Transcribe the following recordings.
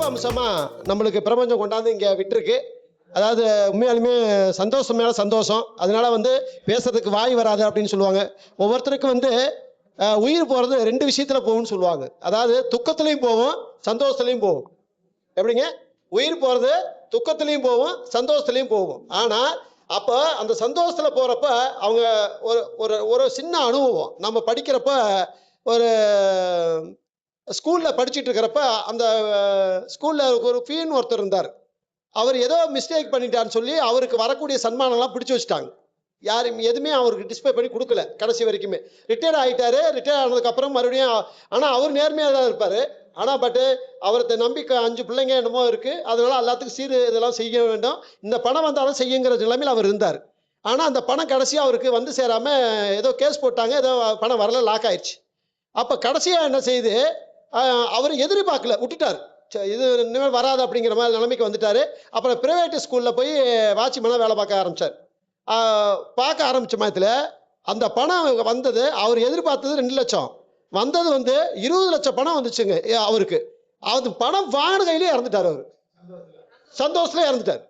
அம்சமாக நம்மளுக்கு பிரபஞ்சம் கொண்டாந்து இங்கே விட்டுருக்கு. அதாவது உண்மையாலுமே சந்தோஷம் மேலே சந்தோஷம். அதனால பேசுறதுக்கு வாய் வராது அப்படின்னு சொல்லுவாங்க. ஒவ்வொருத்தருக்கும் உயிர் போகிறது 2 விஷயத்தில் போகும்னு சொல்லுவாங்க. அதாவது துக்கத்துலேயும் போகும், சந்தோஷத்துலேயும் போகும். எப்படிங்க? உயிர் போகிறது துக்கத்துலேயும் போகும், சந்தோஷத்துலேயும் போகும். ஆனால் அப்போ அந்த சந்தோஷத்தில் போகிறப்ப அவங்க ஒரு ஒரு ஒரு சின்ன அனுபவம். நம்ம படிக்கிறப்ப ஒரு ஸ்கூலில் படிச்சுட்டு இருக்கிறப்ப அந்த ஸ்கூலில் ஒரு ஃபீன் ஒருத்தர் இருந்தார். அவர் ஏதோ மிஸ்டேக் பண்ணிட்டான்னு சொல்லி அவருக்கு வரக்கூடிய சன்மானம்லாம் பிடிச்சி வச்சுட்டாங்க. யாரும் எதுவுமே அவருக்கு டிஸ்பிளே பண்ணி கொடுக்கல கடைசி வரைக்குமே. ரிட்டையர் ஆகிட்டாரு. ரிட்டையர் ஆனதுக்கப்புறம் மறுபடியும் ஆனால் அவர் நேர்மையாக தான் இருப்பார். ஆனால் அவரை நம்பி 5 பிள்ளைங்க என்னமோ இருக்குது. அதனால எல்லாத்துக்கும் இதெல்லாம் செய்ய வேண்டும், இந்த பணம் வந்தாலும் செய்யுங்கிற நிலைமையில் அவர் இருந்தார். ஆனால் அந்த பணம் கடைசியாக அவருக்கு சேராமல் ஏதோ கேஸ் போட்டாங்க. ஏதோ பணம் வரல, லாக் ஆயிடுச்சு. அப்போ கடைசியாக என்ன செய்யுது, அவர் எதிர்பார்க்கல, விட்டுட்டார். இது இனிமேல் வராது அப்படிங்கிற மாதிரி நிலைமைக்கு வந்துட்டார். அப்புறம் பிரைவேட் ஸ்கூலில் போய் வாட்ச்மேனாக வேலை பார்க்க ஆரம்பித்தார். பார்க்க ஆரம்பித்த மயத்தில் அந்த பணம் வந்தது. அவர் எதிர்பார்த்தது 2 லட்சம், வந்தது 20 லட்சம் பணம் வந்துச்சுங்க அவருக்கு. அது பணம் வாங்கின கையிலே இறந்துட்டார். அவர் சந்தோஷத்துல இறந்துட்டார்.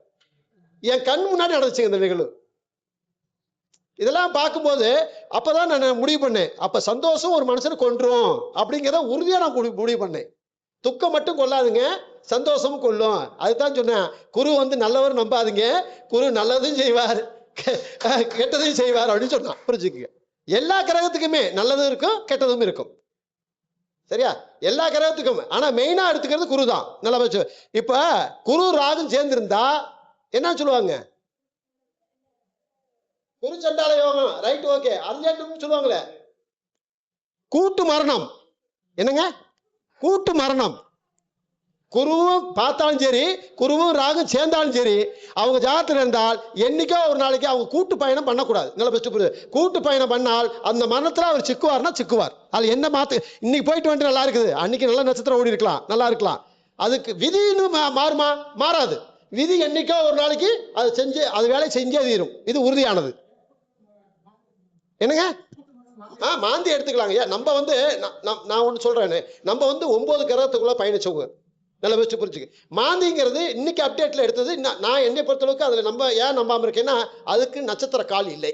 என் கண் முன்னாடி நடந்துச்சுங்க இந்த நிகழ்வு. இதெல்லாம் பார்க்கும்போது அப்போதான் நான் முடிவு பண்ணேன், அப்போ சந்தோஷம் ஒரு மனுஷனை கொன்றும் அப்படிங்கிறத உறுதியாக நான் முடிவு பண்ணேன். துக்கம் மட்டும் கொள்ளாதுங்க, சந்தோஷமும் கொள்ளும். அதுதான் சொன்னேன், குரு நல்லவர் நம்பாதுங்க, குரு நல்லதும் செய்வார் கெட்டதையும் செய்வார் அப்படின்னு சொன்னான். புரிஞ்சுக்குங்க. எல்லா கிரகத்துக்குமே நல்லதும் இருக்கும், கெட்டதும் இருக்கும். சரியா? எல்லா கிரகத்துக்கும். ஆனால் மெயினாக எடுத்துக்கிறது குரு தான். நல்லா வச்சு. இப்போ குரு ராகும் சேர்ந்திருந்தா என்ன சொல்லுவாங்க? குரு சண்டால யோகம். Right, okay. அர்ஜென்ட்னு சொல்லுவாங்களே, கூட்டு மரணம். என்னங்க? கூட்டு மரணம். குருவும் பார்த்தாலும் சரி, குருவும் ராகும் சேர்ந்தாலும் சரி, அவங்க ஜாதகத்தில் இருந்தால் என்னைக்கோ ஒரு நாளைக்கு அவங்க கூட்டு பயணம் பண்ணக்கூடாது. நல்லா பெஸ்ட் புரியுது. கூட்டு பயணம் பண்ணால் அந்த மரணத்தில் அவர் சிக்குவார்னா சிக்குவார். அது என்ன இன்னைக்கு போயிட்டு வந்துட்டு நல்லா இருக்குது, அன்னைக்கு நல்ல நட்சத்திரம் ஓடி இருக்கலாம், நல்லா இருக்கலாம். அதுக்கு விதின்னு மாறுமா? மாறாது. விதி என்னைக்கோ ஒரு நாளைக்கு அது வேலை செஞ்சே தீரும். இது உறுதியானது. என்னங்க? மாந்தி எடுத்துக்கலாங்க. நம்ம நான் ஒன்று சொல்றேன்னு, நம்ம 9 கிரகத்துக்குள்ள பயணிச்சவங்க. நல்லா வச்சு புரிஞ்சுக்க. மாந்திங்கிறது இன்னைக்கு அப்டேட்ல எடுத்தது. நான் என்னை பொறுத்தளவுக்கு அதுல ஏன் நம்பாம இருக்கேன்னா, அதுக்கு நட்சத்திர கால் இல்லை.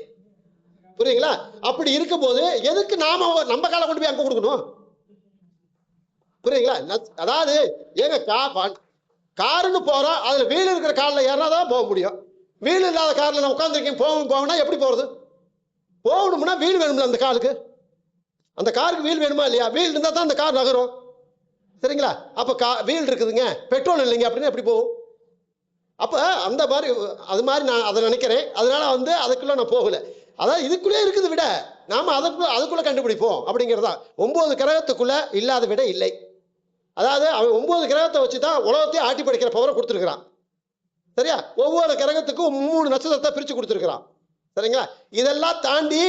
புரியுங்களா? அப்படி இருக்கும்போது எதுக்கு நாம நம்ம காலை கொண்டு போய் அங்க கொடுக்கணும்? புரியுங்களா? அதாவது ஏங்க காருன்னு போறோம், அதுல வீல் இருக்கிற காலில் ஏறினாதான் போக முடியும். வீல் இல்லாத கார்ல நான் உட்காந்துருக்கேன், போகணும்னா எப்படி போறது? போகணும்னா வீல் வேணும்ல அந்த காருக்கு. அந்த காருக்கு வீல் வேணுமா இல்லையா? வீல் இருந்தா தான் அந்த கார் நகரும். சரிங்களா? அப்ப வீல் இருக்குதுங்க, பெட்ரோல் இல்லைங்க அப்படின்னு எப்படி போகும்? அப்ப அந்த மாதிரி அது மாதிரி நான் அதை நினைக்கிறேன். அதனால அதுக்குள்ள நான் போகல. அதாவது இதுக்குள்ளே இருக்குது விட, நாம அதுக்குள்ள கண்டுபிடிப்போம் அப்படிங்கிறதா. 9 கிரகத்துக்குள்ள இல்லாத விட இல்லை. அதாவது அவன் 9 கிரகத்தை வச்சுதான் உலகத்தையே ஆட்டி படைக்கிற பவரை கொடுத்துருக்கிறான். சரியா? ஒவ்வொரு கிரகத்துக்கும் 3 நட்சத்திரத்தை பிரிச்சு கொடுத்துருக்கிறான். சரிங்களா? இதெல்லாம் தாண்டி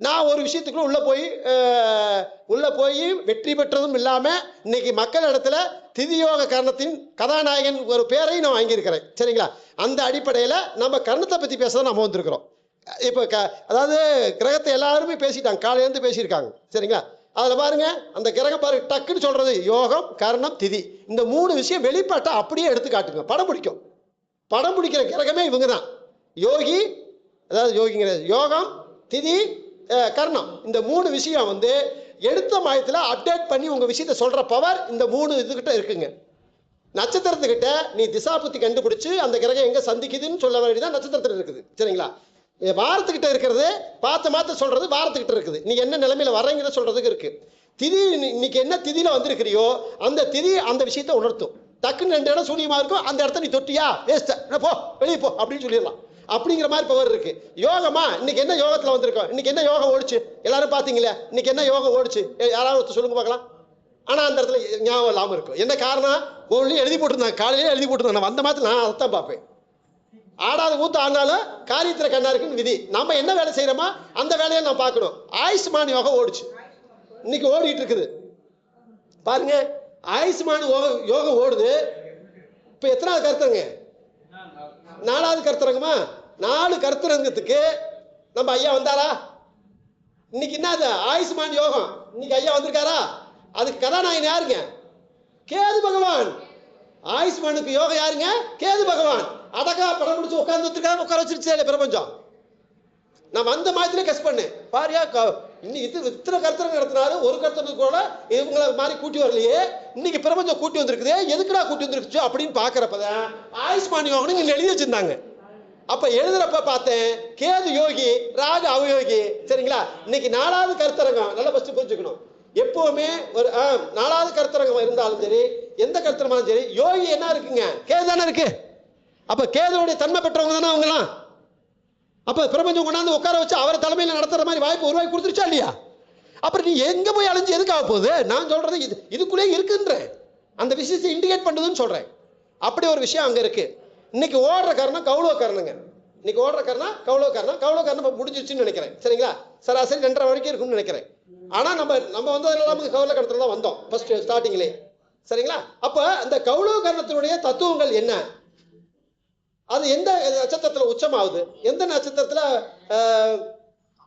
நான் ஒரு விஷயத்துக்குள்ள உள்ள போய் வெற்றி பெற்றதும் இல்லாம இன்னைக்கு மக்கள் இடத்துல திதியோக கர்ணத்தின் கதாநாயகன் ஒரு பேரையும் நான் வாங்கியிருக்கிறேன். சரிங்களா? அந்த அடிப்படையில நம்ம கர்ணத்தை பத்தி பேசதான் நம்ம வந்திருக்கிறோம். இப்ப அதாவது கிரகத்தை எல்லாருமே பேசிட்டாங்க, காலையிலேருந்து பேசியிருக்காங்க. சரிங்களா? அதுல பாருங்க, அந்த கிரகம் பாருங்க, டக்குன்னு சொல்றது யோகம், கர்ணம், திதி. இந்த 3 விஷயம் வெளிப்பாட்டை அப்படியே எடுத்து காட்டுங்க. படம் பிடிக்கும். படம் பிடிக்கிற கிரகமே இவங்க தான். யோகி, அதாவது யோகிங்கிற யோகம், திதி, கர்ணம். இந்த 3 விஷயம் எடுத்த மாயத்தில் அப்டேட் பண்ணி உங்க விஷயத்தை சொல்ற பவர் இந்த 3 இதுகிட்ட இருக்குங்க. நட்சத்திரத்துக்கிட்ட நீ திசாபுத்தி கண்டுபிடிச்சு அந்த கிரகம் எங்க சந்திக்குதுன்னு சொல்ல வேண்டியதான் நட்சத்திரத்தில் இருக்குது. சரிங்களா? வாரத்துக்கிட்ட இருக்கிறது மாத்த சொல்றது வாரத்துக்கிட்ட இருக்குது. நீ என்ன நிலைமையில வர்றீங்கன்னு சொல்றதுக்கு இருக்கு. திதி இன்னைக்கு என்ன திதியில வந்திருக்கிறியோ அந்த திதி அந்த விஷயத்தை உணர்த்தும். டக்குன்னு 2 இடம் சூனியமா இருக்கும், அந்த இடத்த நீ தொட்டியா வேஸ்ட், போ வெளியே போ அப்படின்னு சொல்லிடலாம். அப்படிங்கிற மாதிரி பவர் இருக்கு. யோகமா இன்னைக்கு என்ன யோகத்துல வந்திருக்கோம், இன்னைக்கு என்ன யோகம் ஓடிச்சு எல்லாரும் பாத்தீங்களா? இன்னைக்கு என்ன யோகம் ஓடிச்சு யாராவது சொல்லுங்க பார்க்கலாம். ஆனா அந்த இடத்துல ஞாபகம் இல்லாம இருக்கும். என்ன காரணம்? ஒன்லி எழுதி போட்டிருந்தாங்க, காலையிலே எழுதி போட்டிருந்தாங்க. நான் வந்த மாதிரி நான் அதைத்தான் பார்ப்பேன். ஆடாத ஊத்து ஆனாலும் காரியத்துல கண்ணா இருக்குன்னு விதி. நம்ம என்ன வேலை செய்யறோமா அந்த வேலையை நான் பார்க்கணும். ஆயுஷ்மான் யோகம் ஓடிச்சு, இன்னைக்கு ஓடிட்டு இருக்குது பாருங்க. ஆயுஷ்மான் யோகம் ஓடுது. இப்ப எத்தனாவது கருத்துறங்க? 4வது கருத்துறங்கம்மா. 4 கருத்துறங்கத்துக்கு நம்ம ஐயா வந்தாரா? இன்னைக்கு என்னது ஆயுஷ்மான் யோகம், இன்னைக்கு ஐயா வந்திருக்காரா? அதுக்கு கதாநாயகன் யாருங்க? கேது பகவான். ஆயுஷ்மானுக்கு யோகம் யாருங்க? கேது பகவான். அடக்கா படம் முடிச்சு உட்கார வச்சிருச்சே பிரபஞ்சம். நான் வந்த மாதிரி கெஸ் பண்ணேன். பாரியா இன்னும் இத்தனை கருத்தரங்க நடத்தினாரு, ஒரு கருத்தருக்கு கூட இவங்களை மாதிரி கூட்டி வரலையே, இன்னைக்கு பிரபஞ்சம் கூட்டி வந்திருக்குது, எதுக்குடா கூட்டி வந்துருச்சு அப்படின்னு பாக்குறப்பதான் ஆயுஷ்மான் யோகம் இங்க எழுதி வச்சிருந்தாங்க. அப்ப எழுதுறப்ப பார்த்தேன் கேது யோகி, ராகு அவயோகி. சரிங்களா? இன்னைக்கு 4வது கருத்தரங்கம். நல்லா ஃபர்ஸ்ட் புரிஞ்சுக்கணும். எப்பவுமே ஒரு 4வது கருத்தரங்கம் இருந்தாலும் சரி, எந்த கருத்தரமாலும் சரி, யோகி என்ன இருக்குங்க? கேது தானே இருக்கு. அப்ப கேதுடைய தன்மை பெற்றவங்க தானே அவங்கலாம். அப்ப பிரபஞ்சம் கொண்டாந்து உட்கார வச்சு அவர் தலைமையில் நடத்துற மாதிரி வாய்ப்பு உருவாக்கி கொடுத்துருச்சா இல்லையா? அப்புறம் நீ எங்க போய் அலைஞ்சு எதுக்காக போகுது? நான் சொல்றது இதுக்குள்ளே இருக்குன்ற அந்த விஷயத்தை இண்டிகேட் பண்ணுதுன்னு சொல்றேன். அப்படி ஒரு விஷயம் அங்க இருக்கு. இன்னைக்கு ஓடுற காரணம் கௌளவ காரணங்க. இன்னைக்கு ஓடுற காரணம் கௌளவ காரணம் முடிஞ்சிருச்சுன்னு நினைக்கிறேன். சரிங்களா? சராசரி 2:30 வரைக்கும் இருக்கும்னு நினைக்கிறேன். ஆனா நம்ம வந்ததுல நமக்கு கௌளவ காரணத்துல தான் வந்தோம் ஃபர்ஸ்ட் ஸ்டார்டிங்லேயே. சரிங்களா? அப்ப அந்த கௌளவ காரணத்தினுடைய தத்துவங்கள் என்ன? அது எந்த நட்சத்திரத்துல உச்சமாகுது, எந்த நட்சத்திரத்துல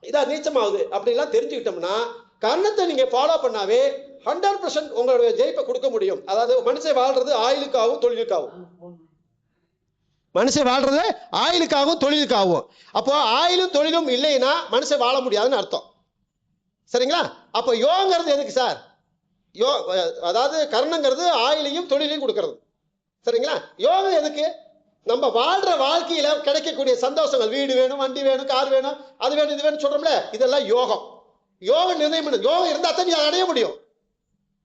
இதா நீச்சமாகுது அப்படிலாம் தெரிஞ்சுக்கிட்டோம்னா கர்ணத்தை நீங்க ஃபாலோ பண்ணாவே 100% உங்களுடைய ஜெயிப்பை கொடுக்க முடியும். அதாவது மனுஷன் வாழ்றது ஆயுளுக்காகவும் தொழிலுக்காகவும். மனுஷன் வாழ்றது ஆயுளுக்காகவும் தொழிலுக்காகவும். அப்போ ஆயுளும் தொழிலும் இல்லைன்னா மனுஷன் வாழ முடியாதுன்னு அர்த்தம். சரிங்களா? அப்போ யோகங்கிறது எதுக்கு சார்? அதாவது கர்ணங்கிறது ஆயுளையும் தொழிலையும் கொடுக்கறது. சரிங்களா? யோகம் எதுக்கு? நம்ம வாழ்ற வாழ்க்கையில கிடைக்கக்கூடிய சந்தோஷங்கள், வீடு வேணும், வண்டி வேணும், கார் வேணும், அது வேணும், இது வேணும் சொல்றோம்ல, இதெல்லாம் யோகம். யோகம் நிர்ணயம் பண்ணு. யோகம் இருந்தா தான் நீ அடைய முடியும்.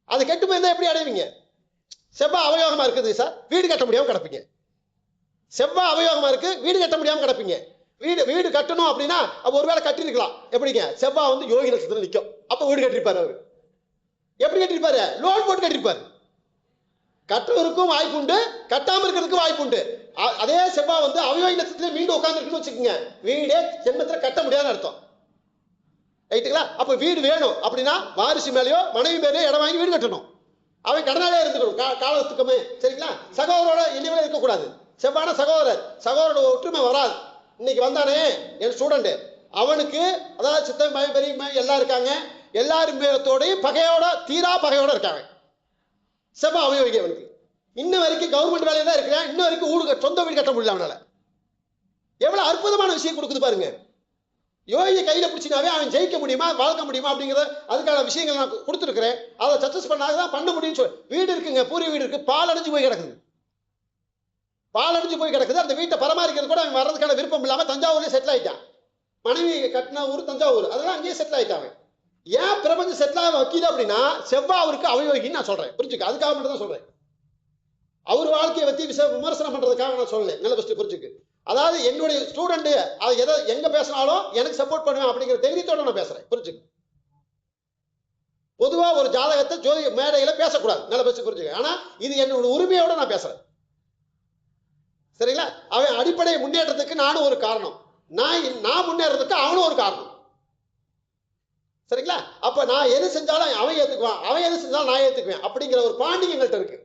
அது கெட்டு போயிருந்தா எப்படி அடைவீங்க? செவ்வாய் அவயோகமா இருக்குது சார், வீடு கட்ட முடியாம கிடப்பீங்க. செவ்வாய் அவயோகமா இருக்கு, வீடு கட்ட முடியாம கிடப்பீங்க. வீடு கட்டணும் அப்படின்னா ஒருவேளை கட்டிருக்கலாம். எப்படிங்க? செவ்வாய் வந்து யோகி நட்சத்திரம் நிற்கும். அப்ப வீடு கட்டிருப்பாரு. அவரு எப்படி கட்டிருப்பாரு? லோன் போட்டு கட்டிருப்பாரு. கட்டுறதுக்கும் வாய்ப்பு உண்டு, கட்டாம இருக்கிறதுக்கு வாய்ப்பு உண்டு. அதே செவ்வாய் வந்து அவயோகி நட்சத்திரத்துல மீண்டும் உட்கார்ந்துருக்குன்னு வச்சுக்கோங்க, வீடே ஜென்மத்துல கட்ட முடியாதுன்னு அர்த்தம். ரைட்டுங்களா? அப்ப வீடு வேணும் அப்படின்னா வாரிசு மேலேயோ மனைவி மேலேயோ இடம் வாங்கி வீடு கட்டணும். அவன் கடனாலே இருந்துக்கணும் காலத்துக்குமே. சரிங்களா? சகோதரோட இனிமேல் இருக்கக்கூடாது. செவ்வான சகோதரோட ஒற்றுமை வராது. இன்னைக்கு வந்தானே என் ஸ்டூடெண்ட், அவனுக்கு அதாவது சித்தம் பயம் பெரிய எல்லாம் இருக்காங்க, எல்லாரும் பகையோட தீரா பகையோட இருக்காங்க. செவ்வாய் அவயோகி அவனுக்கு. இன்ன வரைக்கும் கவர்மெண்ட் வேலையை தான் இருக்கிறேன், இன்ன வரைக்கும் சொந்த வீடு கட்ட முடியல அவனால. எவ்வளவு அற்புதமான விஷயம் கொடுக்குது பாருங்க. யோகியை கையில பிடிச்சினாவே அவன் ஜெயிக்க முடியுமா, வாழ்க்க முடியுமா அப்படிங்கிறத அதுக்கான விஷயங்கள் நான் கொடுத்துருக்கிறேன். அதை சக்சஸ் பண்ணாதான் பண்ண முடியும்னு சொல்லி வீடு இருக்குங்க, பூர்வீக வீடு இருக்கு, பால் அடைஞ்சு போய் கிடக்குது. அந்த வீட்டை பராமரிக்கிறது கூட அவன் வர்றதுக்கான விருப்பம் இல்லாம தஞ்சாவூர்லயே செட்டில் ஆயிட்டான். மனைவி கட்டின ஊர் தஞ்சாவூர், அதெல்லாம் அங்கேயே செட்டில் ஆயிட்டாங்க. ஏன் பிரபஞ்சம் செட்டில் ஆக வைக்கிது அப்படின்னா செவ்வாய் அவருக்கு அவயோகின்னு நான் சொல்றேன். புரிஞ்சுக்க, அதுக்காக மட்டும் தான் சொல்றேன். அவர் வாழ்க்கையை பத்தி விமர்சனம் பண்றதுக்காக நான் சொல்லலை. நல்ல ஃபர்ஸ்ட் புரிஞ்சுக்கு. அதாவது என்னுடைய ஸ்டூடெண்ட் எதை எங்க பேசினாலும் எனக்கு சப்போர்ட் பண்ணுவேன் அப்படிங்கிற தைரியத்தோட நான் பேசுறேன். புரிஞ்சுக்கு. பொதுவா ஒரு ஜாதகத்தை ஜோதி மேடையில பேசக்கூடாது. நல்ல ஃபர்ஸ்ட் புரிஞ்சுக்க. ஆனா இது என்னோட உரிமையோட நான் பேசுறேன். சரிங்களா? அவன் அடிப்படை முன்னேற்றத்துக்கு நானும் ஒரு காரணம், நான் முன்னேறதுக்கு அவனும் ஒரு காரணம். சரிங்களா? அப்ப நான் எது செஞ்சாலும் அவன் ஏத்துக்குவான், அவன் எது செஞ்சாலும் நான் ஏத்துக்குவேன் அப்படிங்கிற ஒரு பாண்டிங் எங்கள்கிட்ட இருக்கு.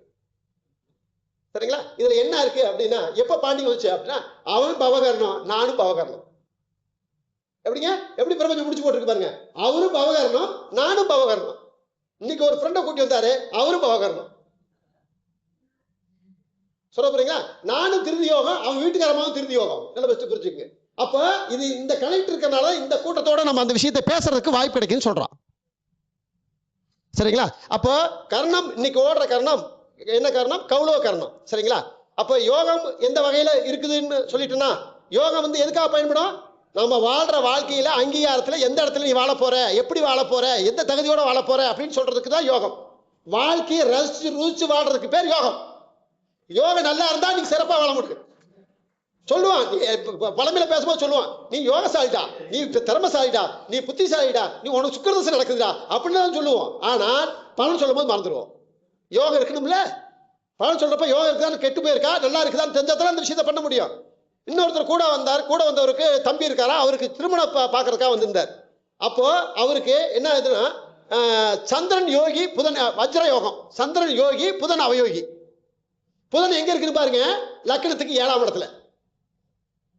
சரிங்களா? இதுல என்ன இருக்கு அப்படின்னா, எப்ப பாண்டிங் வச்சு அப்படின்னா அவன் பவகரணம், நானும் பவகரணம். எப்படிங்க? எப்படி பிரபஞ்சம் முடிச்சு போட்டுருக்கு பாருங்க. அவரும் பவகரணம், நானும் பவகரணம். இன்னைக்கு ஒரு ஃப்ரெண்டை கூட்டி வந்தாரு, அவரும் பவகரணம். சொல்ல போறீங்களா? நானும் திருதி யோகம், அவன் வீட்டுக்காரமாவும் திருதி யோகம். நல்ல பெஸ்ட் புரிஞ்சுங்க. அப்ப இது இந்த கனெக்ட் இருக்கனால இந்த கூட்டத்தோட நம்ம அந்த விஷயத்தை பேசுறதுக்கு வாய்ப்பு கிடைக்குன்னு சொல்றான். சரிங்களா? அப்போ கர்ணம், இன்னைக்கு ஓடுற கர்ணம் என்ன கர்ணம்? கௌளவ கர்ணம். சரிங்களா? அப்ப யோகம் எந்த வகையில இருக்குதுன்னு சொல்லிட்டுனா, யோகம் வந்து எதுக்காக பயன்படும்? நம்ம வாழ்ற வாழ்க்கையில அங்கீகாரத்துல எந்த இடத்துல நீ வாழ போற, எப்படி வாழ போற, எந்த தகுதியோட வாழ போற அப்படின்னு சொல்றதுக்கு தான் யோகம். வாழ்க்கையை ருசிச்சு வாழ்றதுக்கு பேர் யோகம். யோகம் நல்லா இருந்தா நீ சிறப்பா வாழ முடியும். சொல்லுவான், பழமையில பேசும்போது சொல்லுவான், நீ யோகசாலிடா, நீ திறமசாலிடா, நீ புத்திசாலிடா, நீ உனக்கு சுக்கிரதசை நடக்குதுடா அப்படின்னு தான் சொல்லுவோம். ஆனால் பலன் சொல்லும் போது மறந்துடுவோம். யோகம் இருக்கணும்ல. பலன் சொல்றப்ப யோகம் இருக்குதான்னு, கெட்டு போயிருக்கா நல்லா இருக்குதான்னு தெரிஞ்சாதான் அந்த விஷயத்தை பண்ண முடியும். இன்னொருத்தர் கூட வந்தவருக்கு தம்பி இருக்காரா, அவருக்கு திருமணம் பார்க்கறதுக்காக வந்திருந்தார். அப்போ அவருக்கு என்ன ஆகுதுன்னா, சந்திரன் யோகி, புதன் வஜ்ர யோகம். சந்திரன் யோகி, புதன் அவயோகி. புதன் எங்க இருக்குன்னு பாருங்க, லக்னத்துக்கு 7ஆம் இடத்துல.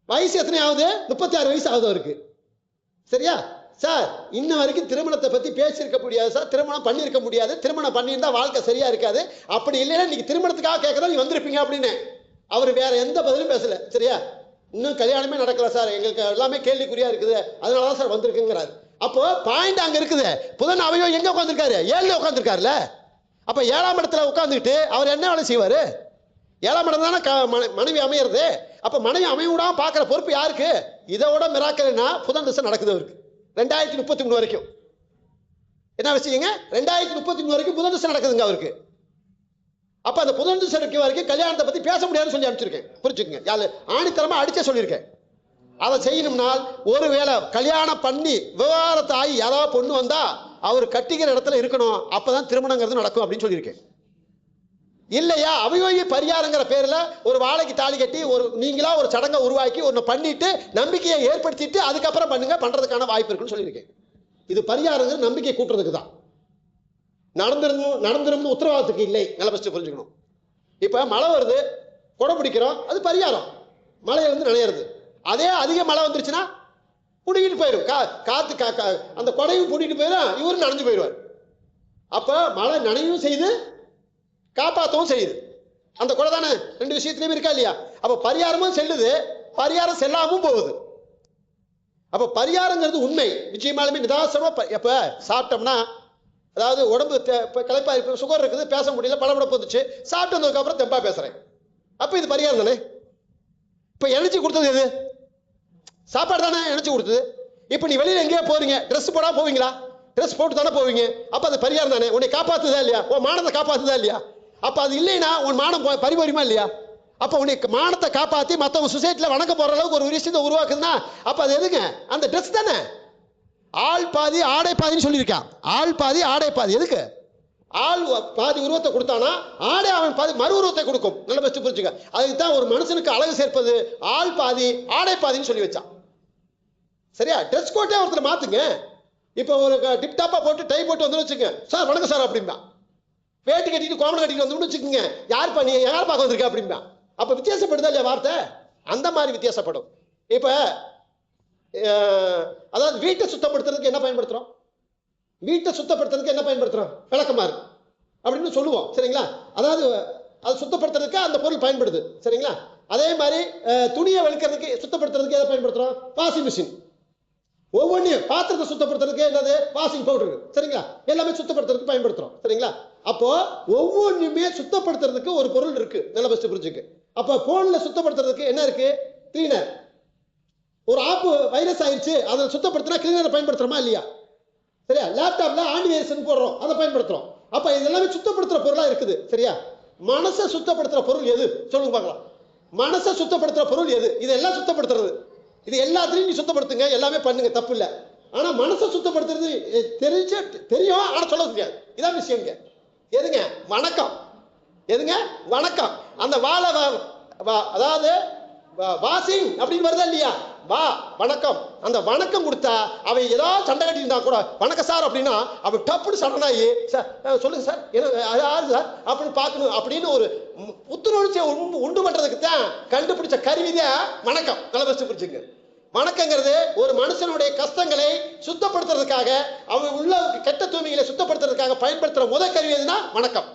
வயசு எத்தனை ஆகுது? 36 வயசு ஆகுது அவருக்கு. சரியா? சார் இன்ன வரைக்கும் திருமணத்தை பத்தி பேசியிருக்க முடியாது சார், திருமணம் பண்ணியிருக்க முடியாது, திருமணம் பண்ணியிருந்தா வாழ்க்கை சரியா இருக்காது, அப்படி இல்லைன்னா நீங்க திருமணத்துக்காக கேட்கறோம் நீ வந்திருப்பீங்க அப்படின்னு அவர் வேற எந்த பதிலும் பேசல. சரியா, இன்னும் கல்யாணமே நடக்கல சார், எங்களுக்கு எல்லாமே கேள்விக்குறியா இருக்குது, அதனாலதான் சார் வந்திருக்குங்கிறாரு. அப்போ பாயிண்ட் அங்க இருக்குது. புதன் அவையோ எங்க உட்காந்துருக்காரு? 7ல உட்காந்துருக்காருல்ல. அப்ப 7ஆம் இடத்துல உட்காந்துக்கிட்டு அவர் என்ன வேலை செய்வாரு? 7ஆம் இடம் தானே மனைவி அமையிறது. அப்ப மனைவி அமைவிடாம பாக்குற பொறுப்பு யாருக்கு? இதோட மிராக்கல்னா புதன் திசை நடக்குது அவருக்கு 2033 வரைக்கும். என்ன விஷயங்க? 2033 வரைக்கும் புதன் திசை நடக்குதுங்க அவருக்கு. அப்ப அந்த புதன் திசை வரைக்கும் கல்யாணத்தை பத்தி பேச முடியாதுன்னு சொல்லி அனுப்பிச்சிருக்கேன். புரிஞ்சுக்கங்க, ஆணித்தரமா அடிச்சே சொல்லியிருக்கேன். அதை செய்யணும்னால் ஒருவேளை கல்யாணம் பண்ணி விவகாரத்தை ஆகி யாராவது பொண்ணு வந்தா அவர் கட்டிக்கிற இடத்துல இருக்கணும், அப்பதான் திருமணங்கிறது நடக்கும் அப்படின்னு சொல்லியிருக்கேன். இல்லையா அவையோகி பரிகாரங்கிற பேர்ல ஒரு வாழைக்கு தாலி கட்டி ஒரு நீங்களா ஒரு சடங்கை உருவாக்கி ஒன்று பண்ணிட்டு நம்பிக்கையை ஏற்படுத்திட்டு அதுக்கப்புறம் பண்றதுக்கான வாய்ப்பு இருக்குன்னு சொல்லியிருக்கேன். இது பரிகாரங்கிற நம்பிக்கை கூட்டுறதுக்கு தான். நடந்துரும் உத்தரவாதத்துக்கு இல்லை. நல்ல ஃபர்ஸ்ட் புரிஞ்சுக்கணும். இப்ப மழை வருது, குடை பிடிக்கிறோம், அது பரிகாரம். மழையில இருந்து நனையிறது. அதே அதிக மழை வந்துருச்சுன்னா புடிக்கிட்டு போயிடும், காத்து அந்த கொடையும் புடிக்கிட்டு போயிடும், இவரும் நனைஞ்சு போயிடுவார். அப்ப மழை நனையும் செய்து காப்பாற்றவும் செய்யுது. அந்த கொடை தானே ரெண்டு விஷயத்துலயும் இருக்கா இல்லையா? அப்ப பரிகாரமும் செல்லுது, பரிகாரம் செல்லாமும் போகுது. அப்ப பரிகாரங்கிறது உண்மை. நிச்சயமாலுமே நிதாசமா எப்ப சாப்பிட்டோம்னா, அதாவது உடம்பு களைப்பா இருக்கு, சுகர் இருக்குது, பேச முடியல, படபடப்பு வந்துச்சு, சாப்பிட்டு வந்ததுக்கு அப்புறம் தெம்பா பேசுறேன், அப்ப இது பரிகாரம் தானே. இப்ப எனர்ஜி கொடுத்தது எது? சாப்பாடு தானே எனர்ஜி கொடுத்தது. இப்ப நீ வெளியில எங்கேயோ போறீங்க, ட்ரெஸ் போடா போவீங்களா? ட்ரெஸ் போட்டு தானே போவீங்க. அப்ப அது பரிகாரம் தானே. உன்னை காப்பாத்துதா இல்லையா? உன் மானத்தை காப்பாத்துதா இல்லையா? அப்ப அது இல்லைன்னா உன் மானம் பரிபரிமா இல்லையா? அப்ப உனக்கு மானத்தை காப்பாத்தி மற்றவங்க சொசைட்டில வணக்க போற அளவுக்கு ஒரு விஷயத்தை உருவாக்குதுன்னா அப்ப அது எதுங்க? அந்த ட்ரெஸ் தானே. ஆள் பாதி ஆடை பாதின்னு சொல்லியிருக்கான். ஆள் பாதி ஆடை பாதி. எதுக்கு? ஆள் பாதி உருவத்தை கொடுத்தானா ஆடை அவன் பாதி மறு உருவத்தை கொடுக்கும். நல்ல பெஸ்ட் புரிஞ்சுக்க. அதுக்கு தான் ஒரு மனுஷனுக்கு அழகு சேர்ப்பது ஆள் பாதி ஆடை பாதின்னு சொல்லி வச்சான். சரியா? ட்ரெஸ் கோட்டே ஒருத்தர் மாத்துங்க. இப்போ ஒரு டிப்டாப்பா போட்டு டை போட்டு வந்து வச்சுங்க, சார் வணக்கம் சார் அப்படின்பா. வேட்டி கட்டிட்டு கோமணம் கட்டிட்டு வந்து வச்சுக்கோங்க, யார் பண்ணி யார் பார்க்க வந்திருக்கா அப்படின்பா. அப்ப வித்தியாசப்படுதா இல்லையா வார்த்தை? அந்த மாதிரி வித்தியாசப்படும். இப்ப அதாவது வீட்டை சுத்தப்படுத்துறதுக்கு என்ன பயன்படுத்துறோம்? வீட்டை சுத்தப்படுத்துறதுக்கு என்ன பயன்படுத்துறோம்? விளக்கமாறு அப்படின்னு சொல்லுவோம். சரிங்களா? அதாவது அது சுத்தப்படுத்துறதுக்கு அந்த பொருள் பயன்படுது. சரிங்களா? அதே மாதிரி துணியை வலிக்கிறதுக்கு சுத்தப்படுத்துறதுக்கு எதை பயன்படுத்துறோம்? Washing machine. ஒவ்வொன்றையும் பாத்திரத்தை சுத்தப்படுத்துறதுக்கு என்னது? Washing powder. சரிங்களா? எல்லாமே சுத்தப்படுத்துறதுக்கு பயன்படுத்துறோம். சரிங்களா? அப்போ ஒவ்வொன்றுமே சுத்தப்படுத்துறதுக்கு ஒரு பொருள் இருக்கு. நல்ல பெஸ்ட் புரிஞ்சுக்கு. அப்போ போன்ல சுத்தப்படுத்துறதுக்கு என்ன இருக்கு? கிளீனர். ஒரு ஆப் வைரஸ் ஆயிடுச்சு, அதை சுத்தப்படுத்தினா கிளீனரை பயன்படுத்துறோமா இல்லையா? சரியா? லேப்டாப்ல ஆன்டிவைரஸ் போடுறோம், அதை பயன்படுத்துறோம். அப்ப இது எல்லாமே சுத்தப்படுத்துற பொருளா இருக்குது. சரியா? மனசை சுத்தப்படுத்துற பொருள் எது சொல்லுங்க பார்க்கலாம். மனசை சுத்தப்படுத்துற பொருள் எது? இதெல்லாம் சுத்தப்படுத்துறது. இது எல்லாத்தையும் நீ சுத்தப்படுத்துங்க, எல்லாமே பண்ணுங்க, தப்பு இல்லை. ஆனா மனசை சுத்தப்படுத்துறது தெரியும், ஆனா சொல்ல முடியாது. இதான் விஷயம். எதுங்க? வணக்கம். எதுங்க? வணக்கம். அந்த வாழை அதாவது வாசிங் அப்படின்னு வருதா இல்லையா? வா வணக்கம். அந்த வணக்கம் கொடுத்தா அவன் ஏதாவது சண்டை கட்டியிருந்தா கூட வணக்கம் சார் அப்படின்னா அவன் டப்புன்னு சடனாகி சார் சொல்லுங்க சார் யாரு சார் அப்படின்னு பார்க்கணும் அப்படின்னு ஒரு புத்துணர்ச்சியை உண்டு பண்றதுக்கு தான் கண்டுபிடிச்ச கருவிதான் வணக்கம். நல்ல பெஸ்ட் புரிஞ்சுங்க. வணக்கங்கிறது ஒரு மனுஷனுடைய கஷ்டங்களை சுத்தப்படுத்துறதுக்காக, அவன் உள்ள கெட்ட தூய்மைகளை சுத்தப்படுத்துறதுக்காக பயன்படுத்துற முதல் கருவி எதுனா வணக்கம்.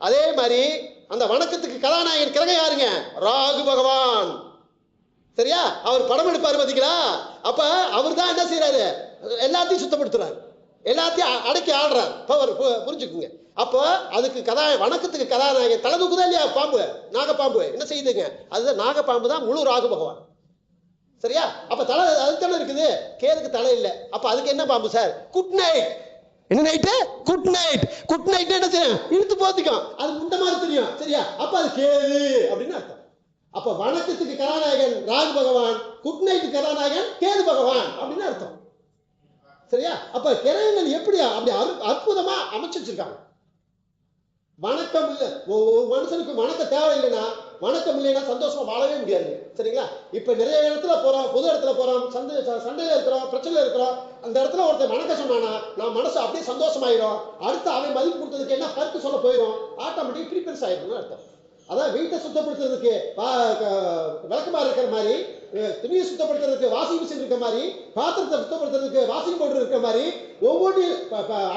அதே மாதிரி அந்த வணக்கத்துக்கு கதாநாயகன் கிரகம் யாருங்க? ராகு பகவான். சரியா? அவர் படம் எடுப்பாரு பாத்தீங்களா? அப்ப அவர் தான் என்ன செய்யறாரு? எல்லாத்தையும் சுத்தப்படுத்துறாரு, எல்லாத்தையும் அடக்கி ஆடுறாரு. பவர் புரிஞ்சுக்குங்க. அப்போ அதுக்கு வணக்கத்துக்கு கதாநாயகன் தலை தூக்குதா இல்லையா? பாம்பு, நாகப்பாம்பு என்ன செய்யுதுங்க? அதுதான் நாகப்பாம்பு தான் முழு ராகு பகவான். சரியா? அப்ப தலை அதுக்கு தானே இருக்குது, கேதுக்கு தலை இல்லை. அப்ப அதுக்கு என்ன பாம்பு சார்? Good night. என்ன night? Good night. Good night என்ன செய்யும்? இழுத்து போத்திக்கும், அது முண்ட மாதிரி தெரியும். சரியா? அப்ப அது கேது அப்படின்னு அர்த்தம். அப்ப வணக்கத்துக்கு கதாநாயகன் ராகு பகவான், குட் நைட் கதாநாயகன் கேது பகவான் அப்படின்னு அர்த்தம். சரியா? அப்ப கிரகங்கள் எப்படி அப்படி அற்புதமா அமைச்சு வச்சிருக்காங்க. வணக்கம் இல்லை, ஒரு மனுஷனுக்கு வணக்கம் தேவை இல்லைன்னா, வணக்கம் இல்லைன்னா சந்தோஷமா வாழவே முடியாது. சரிங்களா? இப்ப நிறைய இடத்துல போறோம், பொது இடத்துல போறோம், சண்டையில இருக்கிறோம், பிரச்சனையில இருக்கிறோம். அந்த இடத்துல ஒருத்தர் வணக்கம் சொன்னானா நான் மனசு அப்படியே சந்தோஷமாயிரும். அடுத்து அவன் மதிப்பு கொடுத்ததுக்கு என்ன கருத்து சொல்ல போயிடும், ஆட்டோமேட்டிக் ப்ரீபென்ஸ் ஆயிடும் அர்த்தம். அதான் வீட்டை சுத்தப்படுத்துறதுக்கு விளக்கமா இருக்கிற மாதிரி, துணியை சுத்தப்படுத்துறதுக்கு வாஷிங் மிஷின் இருக்கிற மாதிரி, பாத்திரத்தை சுத்தப்படுத்துறதுக்கு வாஷிங் பவுடர் இருக்கிற மாதிரி, ஒவ்வொரு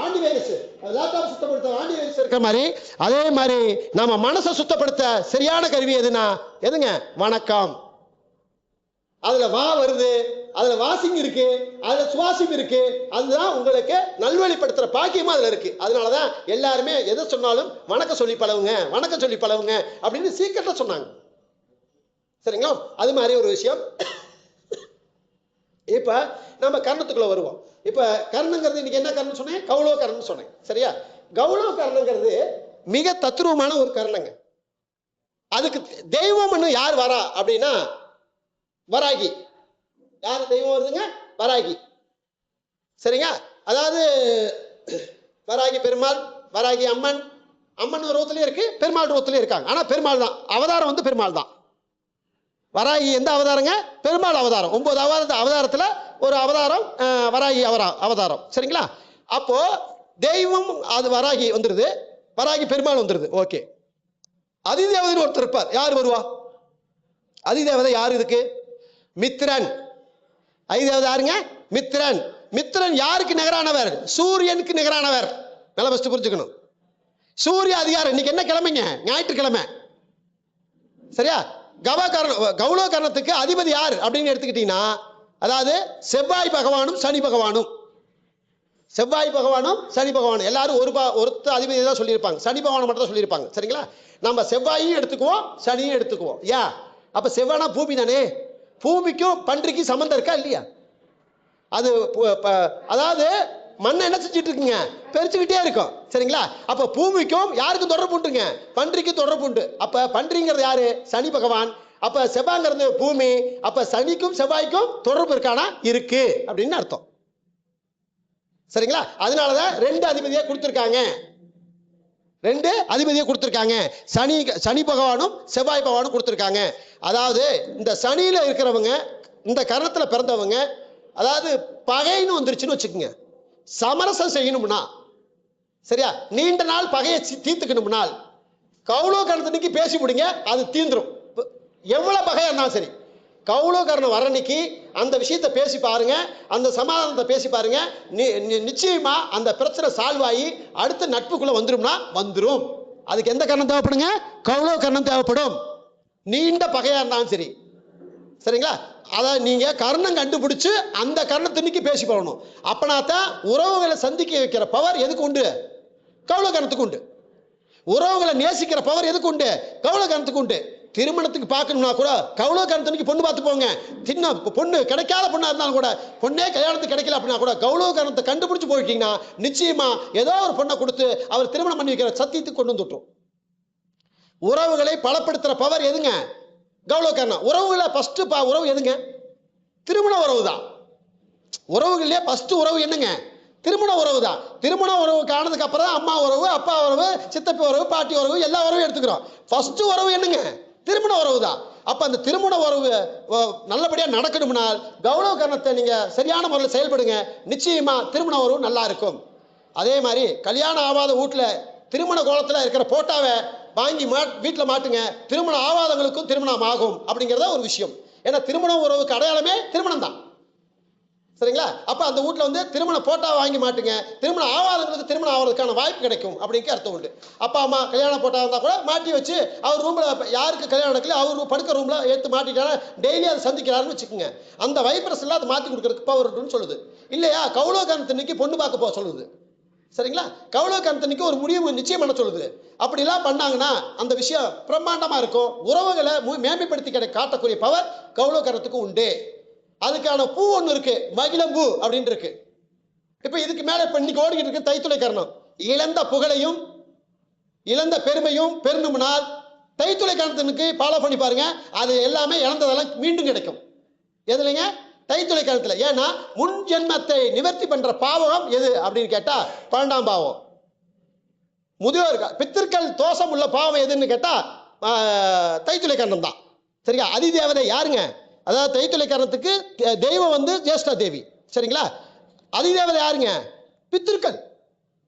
ஆண்டி வைரஸ் லேப்டாப் சுத்தப்படுத்த ஆண்டி வைரஸ் இருக்கிற மாதிரி, அதே மாதிரி நம்ம மனசை சுத்தப்படுத்த சரியான கருவி எதுனா எதுங்க? வணக்கம். அதுல வா வருது, அதுல வாசிங் இருக்கு, அதுல சுவாசிம் இருக்கு. அதுதான் உங்களுக்கு நல்வழிப்படுத்துற பாக்கியமா அதுல இருக்கு. அதனாலதான் எல்லாருமே எதை சொன்னாலும் வணக்கம் சொல்லி பழவுங்க, வணக்கம் சொல்லி பழவுங்க அப்படின்னு சீக்கிரட்டா சொன்னாங்க. சரிங்களா? அது மாதிரி ஒரு விஷயம். இப்ப நம்ம கர்ணத்துக்குள்ள வருவோம். இப்ப கர்ணங்கிறது இன்னைக்கு என்ன கர்ணம் சொன்னேன்? கௌளவ கர்ணம் சொன்னேன். சரியா? கௌளவ கர்ணங்கிறது மிக தத்துருவமான ஒரு கர்ணங்க. அதுக்கு தெய்வம்னு யார் வரா அப்படின்னா வராகி. யார் தெய்வம் வருதுங்க? வராகி. சரிங்க? அதாவது வராகி பெருமாள், வராகி அம்மன். அம்மன் ரூபத்திலே இருக்கு, பெருமாள் ரூபத்திலே இருக்காங்க. ஆனா பெருமாள் தான் அவதாரம், வந்து பெருமாள் தான். வராகி எந்த அவதாரங்க? பெருமாள் அவதாரம். 9 அவதாரத்துல ஒரு அவதாரம் வராகி அவதாரம். சரிங்களா? அப்போ தெய்வம் அது வராகி வந்துருது, வராகி பெருமாள் வந்துருது. ஓகே. அதிதேவதை ஒருத்தர் இருப்பார். யார் வருவா? அதிதேவதை யார் இதுக்கு? மித்ரன். அதிதேவதை யாருங்க? மித்ரன். மித்ரன் யாருக்கு நிகரானவர்? சூரியனுக்கு நிகரானவர். நல்லா ஃபர்ஸ்ட் புரிஞ்சுக்கணும். சூரிய அதிகாரம். இன்னைக்கு என்ன கிழமைங்க? ஞாயிற்றுக்கிழமை. சரியா? கௌளவ கர்ணத்துக்கு அதிபதி யார் அப்படின்னு எடுத்துக்கிட்டீங்கன்னா, அதாவது செவ்வாய் பகவானும் சனி பகவானும். செவ்வாய் பகவானும் சனி பகவானும் எல்லாரும் ஒருத்த அதிபதி தான் சொல்லியிருப்பாங்க, சனி பகவான் மட்டும் தான் சொல்லியிருப்பாங்க. சரிங்களா? நம்ம செவ்வாயும் எடுத்துக்குவோம், சனியும் எடுத்துக்குவோம். ஏன்? அப்ப செவ்வாய்னா பூமி தானே. பூமிக்கும் பன்றிக்கும் சம்பந்தம் இருக்கா இல்லையா? அது அதாவது மண்ணை என்ன செஞ்சுட்டு இருக்குங்க? பெருச்சுக்கிட்டே இருக்கும். சரிங்களா? அப்ப பூமிக்கும் யாருக்கும் தொடர்பு உண்டுங்க? பன்றிக்கும் தொடர்பு உண்டு. அப்ப பன்றிங்கிறது யாரு? சனி பகவான். அப்ப செவ்வாய்ங்கிறது பூமி. அப்ப சனிக்கும் செவ்வாய்க்கும் தொடர்பு இருக்கானா? இருக்கு அப்படின்னு அர்த்தம். சரிங்களா? அதனாலதான் 2 அதிபதியை கொடுத்திருக்காங்க. 2 அதிபதியை கொடுத்திருக்காங்க. சனி பகவானும் செவ்வாய் பகவானும் கொடுத்திருக்காங்க. அதாவது இந்த சனியில இருக்கிறவங்க, இந்த கர்ணத்துல பிறந்தவங்க, அதாவது பகைன்னு வந்துருச்சுன்னு வச்சுக்கோங்க, சமரசம் செய்யணும்னா, சரியா, நீண்ட நாள் பகையை தீர்த்துக்கணும்னா கௌளவ கர்ணத்துக்கு பேசி முடிங்க, அது தீந்துரும். எவ்வளவு பகையா இருந்தாலும் சரி, கௌளவ கர்ணம் வர அன்னைக்கு அந்த விஷயத்தை பேசி பாருங்க, அந்த சமாதானத்தை பேசி பாருங்க, நிச்சயமா அந்த பிரச்சனை சால்வ் ஆகி அடுத்த நட்புக்குள்ள வந்துரும்னா வந்துரும். அதுக்கு எந்த கர்ணம் தேவைப்படுங்க? கௌளவ கர்ணம் தேவைப்படும். நீண்ட பகையா இருந்தாலும் சரி. சரிங்களா? அதை நீங்க கர்ணம் கண்டுபிடிச்சு அந்த கர்ணத்தினிக்கு பேசி போகணும். அப்பனாத்தான் உறவுகளை சந்திக்க வைக்கிற பவர் எதுக்கு உண்டு? கௌளவ கர்ணத்துக்கு உண்டு. உறவுகளை நேசிக்கிற பவர் எதுக்கு உண்டு? கௌளவ கர்ணத்துக்கு உண்டு. திருமணத்துக்கு பார்க்கணும்னா கூட கௌளவ கர்ணத்துக்கு பொண்ணு பார்த்து போங்க. சின்ன பொண்ணு கிடைக்காத பொண்ணா இருந்தாலும் கூட, பொண்ணே கல்யாணத்துக்கு கிடைக்கல அப்படின்னா கூட கௌளவ கர்ணத்தை கண்டுபிடிச்சு போயிட்டீங்கன்னா நிச்சயமா ஏதோ ஒரு பொண்ணை கொடுத்து அவர் திருமணம் பண்ணி வைக்கிற சத்தியத்துக்கு கொண்டு வந்துட்டோம். உறவுகளை பலப்படுத்துற பவர் எதுங்க? கௌளவ கர்ணம். உறவுகளை ஃபர்ஸ்ட் உறவு எதுங்க? திருமண உறவு தான். உறவுகளே ஃபர்ஸ்ட் உறவு என்னங்க? திருமண உறவு தான். திருமண உறவு காணதுக்கு அப்புறம் தான் அம்மா உறவு, அப்பா உறவு, சித்தப்பி உறவு, பாட்டி உறவு, எல்லா உறவும் எடுத்துக்கிறோம். ஃபர்ஸ்ட் உறவு என்னங்க? திருமண உறவு தான். அப்ப அந்த திருமண உறவு நல்லபடியா நடக்கணும்னா கௌளவ கர்ணத்தை நீங்க சரியான முறையில் செயல்படுங்க, நிச்சயமா திருமண உறவு நல்லா இருக்கும். அதே மாதிரி கல்யாணம் ஆகாத வீட்டுல திருமண கோலத்துல இருக்கிற போட்டாவை வாங்கி வீட்டுல மாட்டுங்க, திருமணம் ஆகாதவங்களுக்கும் திருமணம் ஆகும் அப்படிங்கிறத ஒரு விஷயம். ஏன்னா திருமண உறவுக்கு அடையாளமே திருமணம் தான். சரிங்களா? அப்ப அந்த வீட்டுல வந்து திருமண போட்டா வாங்கி மாட்டுங்க, திருமணம் ஆகாதவங்களுக்கு திருமணம் ஆகிறதுக்கான வாய்ப்பு கிடைக்கும் அப்படிங்க அர்த்தம் உண்டு. அப்பா அம்மா கல்யாணம் போட்டா இருந்தா கூட மாட்டி வச்சு அவர் ரூம்ல, யாருக்கு கல்யாணம் நடக்கல அவர் படுக்க ரூம்ல எடுத்து மாட்டிட்டாலும் டெய்லி அதை சந்திக்கிறாருன்னு வச்சுக்கோங்க, அந்த வைப்ரஸ் எல்லாம் அதை மாத்தி கொடுக்கறதுக்கு பவர் இருக்குன்னு சொல்லுது. இல்லையா? கௌளவ கர்ணத்தினிக்கு பொண்ணு பார்க்க போக சொல்லுது. சரிங்களா? கௌளவ கர்ணத்தினிக்கு ஒரு முடிவு நிச்சயம் பண்ண சொல்லுது. அப்படிலாம் பண்ணாங்கன்னா அந்த விஷயம் பிரம்மாண்டமா இருக்கும். உறவுகளை மேம்படுத்தி காட்டக்கூடிய பவர் கௌளவ கர்ணத்துக்கு உண்டு. அதுக்கான பூ ஒண்ணு இருக்கு, மகிழம்பூ அப்படின்னு இருக்கு. இப்ப இதுக்கு மேல இப்ப இன்னைக்கு ஓடிக்கிட்டு இருக்கு தைத்துளை கர்ணம். இழந்த புகழையும் இழந்த பெருமையும் பெறணும்னால் தைத்துளை கர்ணத்தினுக்கு ஃபாலோ பண்ணி பாருங்க, அது எல்லாமே இழந்ததெல்லாம் மீண்டும் கிடைக்கும். எதுலைங்க? தைத்துளை கர்ணத்துல. ஏன்னா முன் ஜென்மத்தை நிவர்த்தி பண்ற பாவகம் எது அப்படின்னு கேட்டா 12ஆம் பாவம். முதியோர் பித்திருக்கள் தோஷம் உள்ள பாவம் எதுன்னு கேட்டா தைத்துளை கர்ணம் தான். சரியா? அதிதேவதை யாருங்க? அதாவது தைத்துளை கர்ணத்துக்கு தெய்வம் வந்து ஜேஷ்டா தேவி. சரிங்களா? அதிதேவதை யாருங்க? பித்திருக்கள்.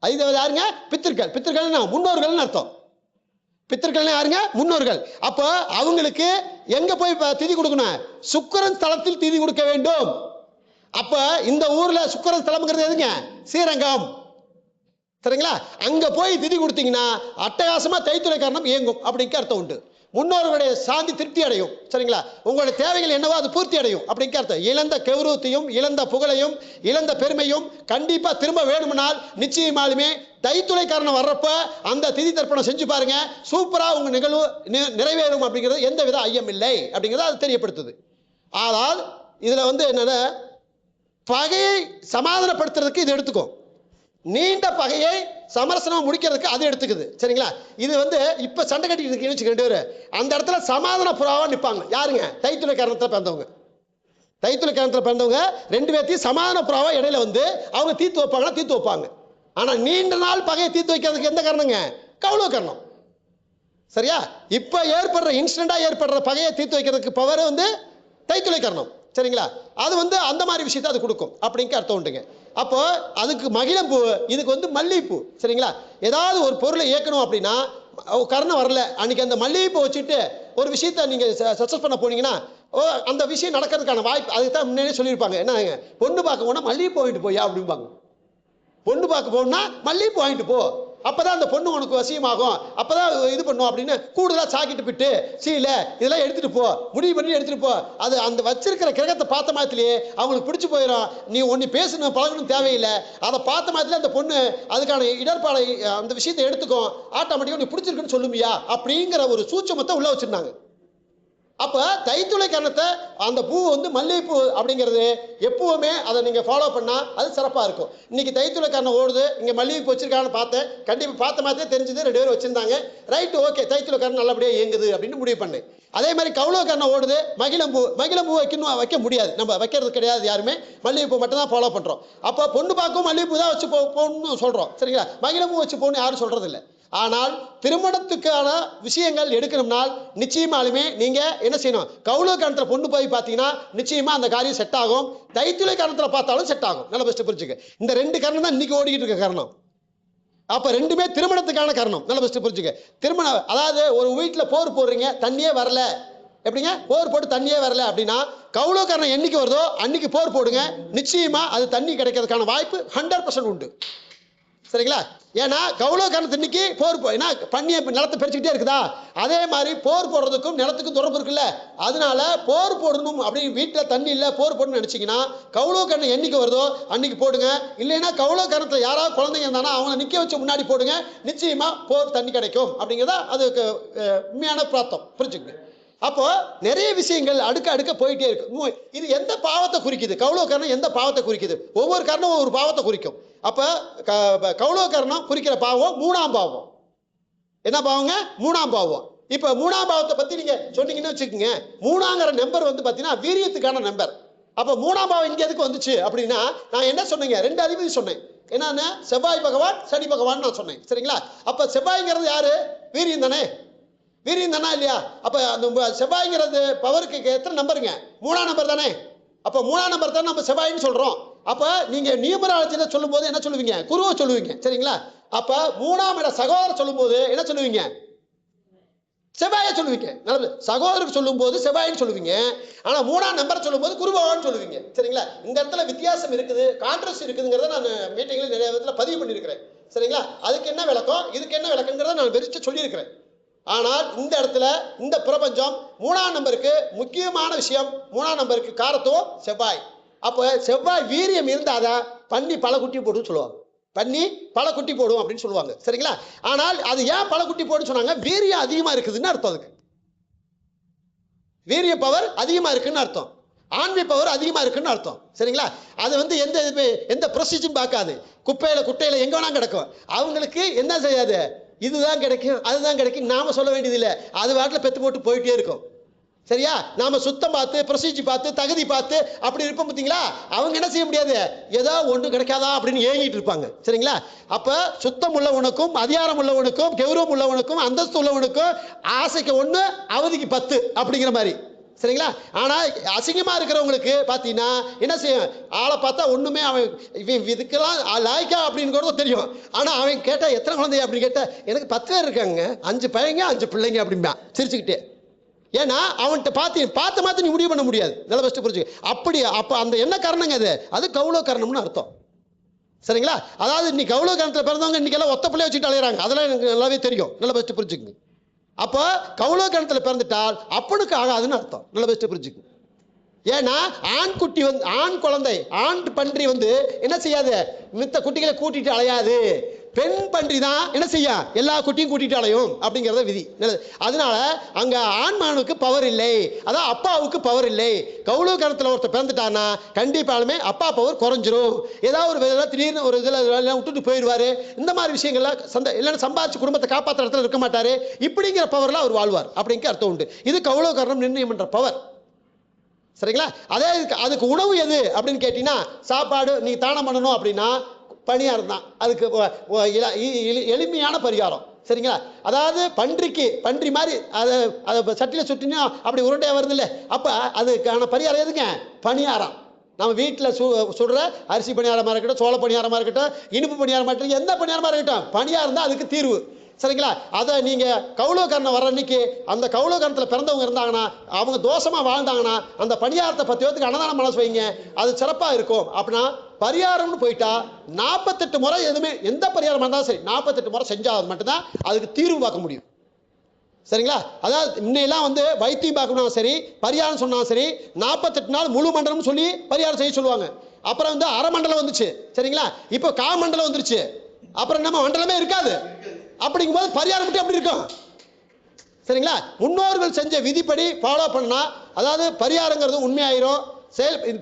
அதிதேவதை யாருங்க? பித்திருக்கள். பித்திருக்கள் முன்னோர்கள்னு அர்த்தம். பித்திருக்கள் யாருங்க? முன்னோர்கள். அப்போ அவங்களுக்கு எங்க போய் திதி கொடுக்கணும்? சுக்கிரன் ஸ்தலத்தில் திதி கொடுக்க வேண்டும். அப்ப இந்த ஊர்ல சுக்கிரன் ஸ்தலம்ங்கிறது எதுங்க? ஸ்ரீரங்கம். சரிங்களா? அங்க போய் திதி கொடுத்தீங்கன்னா அட்டகாசமா தைத்துளை கரணம் இயங்கும் அப்படிங்க அர்த்தம் உண்டு. முன்னோர்களுடைய சாந்தி திருப்தி அடையும். சரிங்களா? உங்களுடைய தேவைகள் என்னவோ அது பூர்த்தி அடையும் அப்படிங்க அர்த்தம். இழந்த கௌரவத்தையும் இழந்த புகழையும் இழந்த பெருமையும் கண்டிப்பா திரும்ப வேணும்னால் நிச்சயமாலுமே தைத்துளை காரணம் வர்றப்ப அந்த திதி தர்ப்பணம் செஞ்சு பாருங்க. சூப்பரா உங்க நிகழ்வு நிறைவேறும் அப்படிங்கிறது எந்த வித ஐயம் இல்லை அப்படிங்கிறத அது தெரியப்படுத்துது. ஆனால் இதுல என்னன்னா பகையை சமாதானப்படுத்துறதுக்கு இது எடுத்துக்கும், நீண்ட பகையை சமரசனம் முடிக்கிறதுக்கு அது எடுத்துக்குது. சரிங்களா? இது இப்ப சண்டை கட்டிட்டு இருக்கீங்கன்னு ரெண்டு பேரு அந்த இடத்துல சமாதான புறாவா நிற்பாங்க. யாருங்க? தைத்துளை காரணத்துல பிறந்தவங்க. தைத்துளை காரணத்துல பிறந்தவங்க ரெண்டு பேர்த்தையும் சமாதான புறாவா இடையில அவங்க தீர்த்து வைப்பாங்கன்னா தீர்த்து வைப்பாங்க. ஆனா நீண்ட நாள் பகையை தீர்த்து வைக்கிறதுக்கு எந்த காரணங்க? கௌளவ காரணம். சரியா? இப்ப ஏற்படுற இன்சிடென்டா ஏற்படுற பகையை தீர்த்து வைக்கிறதுக்கு பவர் தைத்துளை காரணம். சரிங்களா? அது அந்த மாதிரி விஷயத்தை அது கொடுக்கும் அப்படிங்க அர்த்தம் உண்டுங்க. அப்போ அதுக்கு மகிழம்பூ, இதுக்கு மல்லிகைப்பூ. சரிங்களா? ஏதாவது ஒரு பொருளை இயக்கணும் அப்படின்னா கரணம் வரல அன்னைக்கு அந்த மல்லிகைப்பூ வச்சுட்டு ஒரு விஷயத்தை நீங்க சக்சஸ் பண்ண போனீங்கன்னா அந்த விஷயம் நடக்கிறதுக்கான வாய்ப்பு. அதுக்கு தான் முன்னாடியே சொல்லியிருப்பாங்க. என்னங்க, பொண்ணு பார்க்க போனா மல்லிகைப்பூ வாங்கிட்டு போயா அப்படிம்பாங்க. பொண்ணு பார்க்க போனா மல்லிகைப்பூ வாங்கிட்டு போ, அப்பதான் அந்த பொண்ணு உனக்கு வசியமாகும், அப்பதான் இது பண்ணும் அப்படின்னு கூடுதலா சாக்கிட்டு பிட்டு சீல இதெல்லாம் எடுத்துட்டு போ, முடிவு பண்ணி எடுத்துட்டு போ. அது அந்த வச்சிருக்கிற கிரகத்தை பார்த்த மாதிரிலேயே அவங்களுக்கு பிடிச்சு போயிடும். நீ ஒன்னு பேசணும் பழகணும் தேவையில்லை, அதை பார்த்த மாதிரி அந்த பொண்ணு அதுக்கான இடர்பாடை அந்த விஷயத்தை எடுத்துக்கும், ஆட்டோமேட்டிக்கா நீ பிடிச்சிருக்குன்னு சொல்லுமியா அப்படிங்கிற ஒரு சூட்சமத்தை உள்ள வச்சிருந்தாங்க. அப்ப தைத்துளை கரணத்தை அந்த பூ மல்லிகைப்பூ அப்படிங்கிறது எப்பவுமே அதை நீங்க ஃபாலோ பண்ணா அது சிறப்பா இருக்கும். இன்னைக்கு தைத்துளை கரணம் ஓடுது, இங்க மல்லிகைப்பூ வச்சிருக்கான்னு பார்த்தேன், கண்டிப்பா பார்த்த மாதிரியே தெரிஞ்சது, ரெண்டு பேரும் வச்சிருந்தாங்க. ரைட், ஓகே, தைத்துளை கரணம் நல்லபடியா இயங்குது அப்படின்னு முடிவு பண்ணேன். அதே மாதிரி கௌளவ கரணம் ஓடுது, மகிழம்பூ வைக்க முடியாது, நம்ம வைக்கிறது கிடையாது யாருமே, மல்லிகைப்பூ மட்டும் தான் ஃபாலோ பண்றோம். அப்போ பொண்ணு பார்க்கவும் மல்லிகைப்பூ தான் வச்சு போகணும்னு சொல்றோம். சரிங்களா? மகிழம்பூ வச்சு போகணும்னு யாரும் சொல்றது இல்லை. ஆனால் திருமணத்துக்கான விஷயங்கள் எடுக்கணும்னால் நிச்சயமாலுமே நீங்க என்ன செய்யணும்? கௌளவ கரணத்துல பொண்ணு போய் பார்த்தீங்கன்னா நிச்சயமா அந்த காரியம் செட் ஆகும். தைத்துளை கரணத்துல பார்த்தாலும் செட் ஆகும். நல்ல பெஸ்ட் புரிஞ்சுக்க. இந்த ரெண்டு கரணம் தான் இன்னைக்கு ஓடிக்கிட்டு இருக்க கரணம். அப்ப ரெண்டுமே திருமணத்துக்கான காரணம். நல்ல பெஸ்ட் புரிஞ்சுக்க. திருமணம், அதாவது ஒரு வீட்டுல போர் போடுறீங்க, தண்ணியே வரல, எப்படிங்க போர் போட்டு தண்ணியே வரல அப்படின்னா கௌளவ கரணம் என்னைக்கு வருதோ அன்னைக்கு போர் போடுங்க, நிச்சயமா அது தண்ணி கிடைக்கிறதுக்கான வாய்ப்பு 100% உண்டு. சரிங்களா? ஏன்னா கௌளவ கரணத்து இன்னைக்கு போர் ஏன்னா பண்ணிய நிலத்தை பிரிச்சுக்கிட்டே இருக்குதா, அதே மாதிரி போர் போடுறதுக்கும் நிலத்துக்கும் தொடர்பு இருக்குல்ல. அதனால போர் போடணும் அப்படின்னு வீட்டில் தண்ணி இல்லை போர் போடணும்னு நினைச்சீங்கன்னா கௌளவ கரணம் என்னைக்கு வருதோ அன்னைக்கு போடுங்க. இல்லைன்னா கௌளவ கரணத்துல யாராவது குழந்தைங்க இருந்தானா அவங்களை நிக்க வச்சு முன்னாடி போடுங்க, நிச்சயமா போர் தண்ணி கிடைக்கும் அப்படிங்கிறதா அதுக்கு உண்மையான பிரார்த்தம். புரிஞ்சுக்கங்க. அப்போ நிறைய விஷயங்கள் அடுக்க போயிட்டே இருக்கு. இது எந்த பாவத்தை குறிக்குது? கௌளவ கரணம் எந்த பாவத்தை குறிக்குது? ஒவ்வொரு கரணமும் ஒரு பாவத்தை குறிக்கும். அப்ப கௌளவ கரணம் குறிக்கிற பாவம் 3ஆம் பாவம். என்ன பாவங்க? 3ஆம் பாவம். இப்ப 3ஆம் பாவத்தை பத்தி நீங்க சொன்னீங்கன்னு வச்சுக்கோங்க, 3ஆங்கிற நம்பர் பாத்தீங்கன்னா வீரியத்துக்கான நம்பர். அப்ப 3ஆம் பாவம் இங்க எதுக்கு வந்துச்சு அப்படின்னா, நான் என்ன சொன்னீங்க, 2 அதிபதி சொன்னேன். என்னன்னு? செவ்வாய் பகவான் சனி பகவான் நான் சொன்னேன். சரிங்களா? அப்ப செவ்வாய்ங்கிறது யாரு? வீரியம் தானே, வீரியம் தானா இல்லையா? அப்ப அந்த செவ்வாய்ங்கிறது பவருக்கு எத்தனை நம்பருங்க? 3ஆம் நம்பர் தானே. அப்ப 3ஆம் நம்பர் தான் நம்ம செவ்வாய்ன்னு சொல்றோம். அப்ப நீங்க நியூமராலஜில சொல்லும் போது என்ன சொல்லுவீங்க? குருவை சொல்லுவீங்க. சரிங்களா? அப்ப 3ஆம் இட சகோதரர் சொல்லும் போது என்ன சொல்லுவீங்க? செவ்வாயை சொல்லுவீங்க. சகோதரருக்கு சொல்லும் போது செவ்வாயின்னு சொல்லுவீங்க. ஆனா 3ஆம் நம்பரை சொல்லும் போது குரு பகவான் சொல்லுவீங்க. சரிங்களா? இந்த இடத்துல வித்தியாசம் இருக்குது, கான்ட்ரஸ்ட் இருக்குதுங்கிறத நான் மீட்டிங்ல நிறைய விதத்துல பதிவு பண்ணியிருக்கிறேன். சரிங்களா? அதுக்கு என்ன விளக்கம், இதுக்கு என்ன விளக்கங்கிறத நான் விரிச்சு சொல்லியிருக்கிறேன். ஆனால் இந்த இடத்துல இந்த பிரபஞ்சம் 3ஆம் நம்பருக்கு முக்கியமான விஷயம், 3ஆம் நம்பருக்கு காரத்துவம் செவ்வாய். அப்ப செவ்வாய் வீரியம் இருந்தாதான் பண்ணி பல குட்டி போடுன்னு சொல்லுவாங்க. பண்ணி பல குட்டி போடும் அப்படின்னு சொல்லுவாங்க. சரிங்களா? ஆனால் அது ஏன் பல குட்டி போடுன்னு சொன்னாங்க? வீரியம் அதிகமா இருக்குதுன்னு அர்த்தம். அதுக்கு வீரிய பவர் அதிகமா இருக்குன்னு அர்த்தம், ஆன்மீக பவர் அதிகமா இருக்குன்னு அர்த்தம். சரிங்களா? அது எந்த ப்ரொசீஜரும் பார்க்காது. குட்டையில எங்க வேணா கிடக்கும். அவங்களுக்கு என்ன செய்யாது, இதுதான் கிடைக்கும் அதுதான் கிடைக்கும் நாம சொல்ல வேண்டியது இல்லை, அது வாட்டில் பெத்து போட்டு போயிட்டே இருக்கும். சரியா? நாம சுத்தம் பார்த்து ப்ரொசீஜர் பார்த்து தகுதி பார்த்து அப்படி இருப்போம். பார்த்தீங்களா? அவங்க என்ன செய்ய முடியாது, ஏதோ ஒன்றும் கிடைக்காதா அப்படின்னு ஏங்கிட்டு இருப்பாங்க. சரிங்களா? அப்ப சுத்தம் உள்ளவனுக்கும் அதிகாரம் உள்ளவனுக்கும் கௌரவம் உள்ளவனுக்கும் அந்தஸ்து உள்ளவனுக்கும் ஆசைக்கு 1 அவதிக்கு 10 அப்படிங்கிற மாதிரி. சரிங்களா? ஆனால் அசிங்கமாக இருக்கிறவங்களுக்கு பார்த்தீங்கன்னா என்ன செய்யும், ஆளை பார்த்தா ஒன்றுமே அவன் இவன் இதுக்கெல்லாம் லாய்க்கா அப்படின்னு தெரியும். ஆனால் அவன் கேட்டால் எத்தனை குழந்தை அப்படின்னு கேட்டால் எனக்கு 10 பேர் இருக்காங்க, 5 பையங்க 5 பிள்ளைங்க அப்படிம்பா சிரிச்சுக்கிட்டே. ஏன்னா அவன்கிட்ட பார்த்த மாற்ற நீ முடிவு பண்ண முடியாது. நல்ல ஃபஸ்ட்டு புரிஞ்சுக்க. அப்படி அப்போ அந்த என்ன காரணங்க அது கௌலவ காரணம்னு அர்த்தம். சரிங்களா? அதாவது இன்னைக்கு கௌலவ காரணத்தில் பிறந்தவங்க இன்னைக்கெல்லாம் ஒத்த பிள்ளைய வச்சுட்டு அலையிறாங்க. அதெல்லாம் எனக்கு நல்லாவே தெரியும். நல்ல ஃபஸ்ட்டு புரிஞ்சுக்குங்க. அப்போ கௌலவ காரணத்தில் பிறந்துட்டால் அப்பனுக்கு ஆகாதுன்னு அர்த்தம். நல்ல பெஸ்ட் புரிஞ்சுக்கு. ஏன்னா ஆண்குட்டி ஆண் குழந்தை ஆண் பன்றி என்ன செய்யாது, மித்த குட்டிகளை கூட்டிட்டு அலையாது. பெண் பன்றி தான் என்ன செய்யும், எல்லா குட்டியும் கூட்டிட்டு அலையும் அப்படிங்கிறத விதி. அதனால அங்க ஆண்மானுக்கு பவர் இல்லை, அதான் அப்பாவுக்கு பவர் இல்லை. கௌலவ காரணத்தில் ஒருத்தர் பிறந்துட்டான்னா கண்டிப்பாலுமே அப்பா பவர் குறைஞ்சிரும். ஏதாவது ஒரு விதத்தில் திடீர்னு ஒரு இதில் விட்டுட்டு போயிடுவாரு. இந்த மாதிரி விஷயங்கள்லாம் இல்லைன்னா சம்பாதிச்சு குடும்பத்தை காப்பாற்றுற இடத்துல இருக்க மாட்டாரு. இப்படிங்கிற பவர்லாம் அவர் வாழ்வார் அப்படிங்கிற அர்த்தம் உண்டு. இது கௌலவ காரணம் நிர்ணயம் பண்ற பவர். சரிங்களா? அதே அதுக்கு உணவு எது அப்படின்னு கேட்டீங்கன்னா, சாப்பாடு நீ தானம் பண்ணணும் அப்படின்னா பணியாரம் தான் அதுக்கு எளிமையான பரிகாரம். சரிங்களா? அதாவது பன்றி மாதிரி அதை சட்டியில் சுட்டினா அப்படி உருண்டையாக வருது இல்லை, அப்போ அதுக்கான பரிகாரம் எதுங்க, பணியாரம். நம்ம வீட்டில் சுடுற அரிசி பணியாரமாக இருக்கட்டும், சோள பணியாரமாக இருக்கட்டும், இனிப்பு பணியாரமாக இருக்கட்டும், எந்த பணியாரமாக இருக்கட்டும், பணியாரம் தான் அதுக்கு தீர்வு. சரிங்களா? அதை நீங்கள் கௌலவ காரணம் வர அன்னைக்கு அந்த கௌலவ காரணத்தில் பிறந்தவங்க இருந்தாங்கன்னா, அவங்க தோஷமாக வாழ்ந்தாங்கன்னா அந்த பணியாரத்தை 10 பேருக்கு அன்னதானம் மனசு வைங்க, அது சிறப்பாக இருக்கும். அப்படின்னா பரிகாரம்னு போயிட்டா 48 முறை எதுவுமே எந்த பரிகாரம் இருந்தாலும் சரி 48 முறை செஞ்சால் மட்டும்தான் அதுக்கு தீர்வு பார்க்க முடியும். சரிங்களா? அதாவது முன்னையெல்லாம் வைத்தியம் பார்க்கணும் சரி, பரிகாரம் சொன்னாலும் சரி 48 நாள் முழு மண்டலம் சொல்லி பரிகாரம் செய்ய சொல்லுவாங்க. அப்புறம் அரை மண்டலம் வந்துச்சு. சரிங்களா? இப்போ மண்டலம் வந்துருச்சு. அப்புறம் நம்ம மண்டலமே இருக்காது. அப்படிங்கும்போது பரிகாரம் மட்டும் எப்படி இருக்கும்? சரிங்களா? முன்னோர்கள் செஞ்ச விதிப்படி ஃபாலோ பண்ணா அதாவது பரிகாரங்கிறது உண்மையாயிரும்.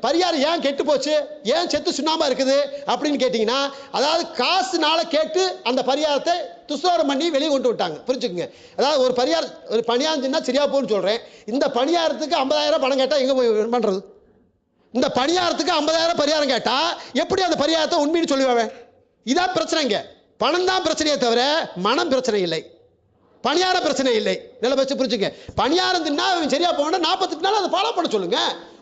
பரிகாரம் ஏன் கெட்டு போச்சு, ஏன் செத்து சுண்ணாம்பா இருக்குது அப்படின்னு கேட்டீங்கன்னா, அதாவது காசுனால கேட்டு அந்த பரிகாரத்தை துஷ்டோரம் பண்ணி வெளியே கொண்டு விட்டாங்க. புரிஞ்சுக்குங்க. அதாவது ஒரு பணியாரம் சொன்னா சரியா போன்னு சொல்றேன். இந்த பணியாரத்துக்கு 50,000 பணம் கேட்டா எங்க போய் பண்றது? இந்த பணியாரத்துக்கு 50,000 பரிகாரம் கேட்டா எப்படி அந்த பரிகாரத்தை உண்மைன்னு சொல்லுவாங்க? இதான் பிரச்சனைங்க. பணம் தான் பிரச்சனையே தவிர மனம் பிரச்சனை இல்லை, பணியார பிரச்சனை இல்லை. நல்ல பட்சம் புரிஞ்சுங்க. பணியாரம் தின்னா சரியா போனா 48 நாள் அதை ஃபாலோ பண்ண சொல்லுங்க.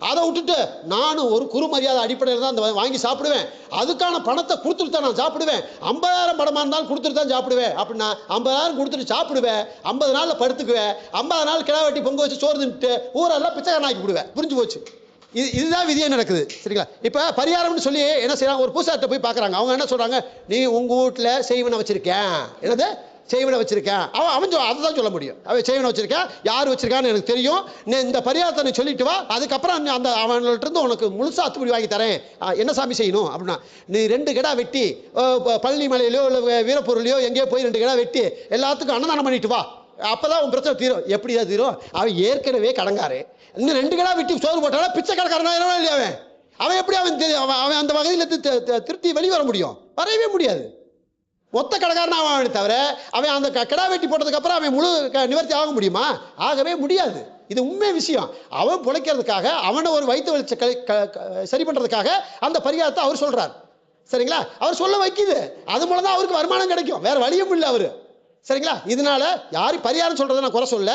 அதை விட்டுட்டு நானும் ஒரு குறு மரியாதை அடிப்படையில் தான் அந்த வாங்கி சாப்பிடுவேன், அதுக்கான பணத்தை கொடுத்துட்டு தான் நான் சாப்பிடுவேன், 50,000 பணமாக இருந்தாலும் கொடுத்துட்டு தான் சாப்பிடுவேன் அப்படின்னா 50,000 கொடுத்துட்டு சாப்பிடுவேன், 50 நாளில் படுத்துக்குவேன், 50 நாள் கிடா வெட்டி பொங்க வச்சு சோறு தின்ட்டு ஊரெல்லாம் பிச்சைக்காரன் ஆக்கி விடுவேன். புரிஞ்சு போச்சு. இதுதான் விதியே நடக்குது. சரிங்களா? இப்போ பரிகாரம்னு சொல்லி என்ன செய்யறாங்க, ஒரு பூசார்ட்ட போய் பார்க்குறாங்க. அவங்க என்ன சொல்றாங்க, நீ உங்க வீட்டில் செய்வனை வச்சிருக்கேன், என்னது செய்வனை வச்சிருக்கேன். அவன் அதை தான் சொல்ல முடியும். அவன் செய்வனை வச்சிருக்கேன், யார் வச்சிருக்கான்னு எனக்கு தெரியும், நீ இந்த பரிகாரத்தை நீ சொல்லிட்டு வா, அதுக்கப்புறம் அந்த அவன்கிட்ட இருந்து உனக்கு முழுசா அத்துப்படி வாங்கி தரேன். என்ன சாமி செய்யணும் அப்படின்னா, நீ 2 கிடா வெட்டி பழனி மலையிலையோ இல்லை வீரப்பூர்லையோ எங்கேயோ போய் 2 கிடா வெட்டி எல்லாத்துக்கும் அன்னதானம் பண்ணிட்டு வா, அப்பதான் உன் பிரச்சனை தீரும். எப்படி தான் தீரும்? அவன் ஏற்கனவே கடங்காரு, இன்னும் 2 கிடா வெட்டி சோறு போட்டாலும் பிச்சை கடைக்காரனா இல்லையா அவன் எப்படி அவன் அந்த வகையில் திருப்தி வெளியே வர முடியும்? வரவே முடியாது. மொத்த கடைக்காரன் அவன் தவிர அவன் அந்த கிடா வெட்டி போட்டதுக்கு அப்புறம் அவன் முழு நிவர்த்தி ஆக முடியுமா? ஆகவே முடியாது. இது உண்மை விஷயம். அவன் பிழைக்கிறதுக்காக, அவனை ஒரு வயிற்று வலிச்ச சரி பண்றதுக்காக அந்த பரிகாரத்தை அவர் சொல்றார். சரிங்களா? அவர் சொல்ல வைக்குது. அது மூலம் தான் அவருக்கு வருமானம் கிடைக்கும், வேற வழியும் இல்லை அவரு. சரிங்களா? இதனால யாரும் பரிகாரம் சொல்றதை நான் குறை சொல்ல,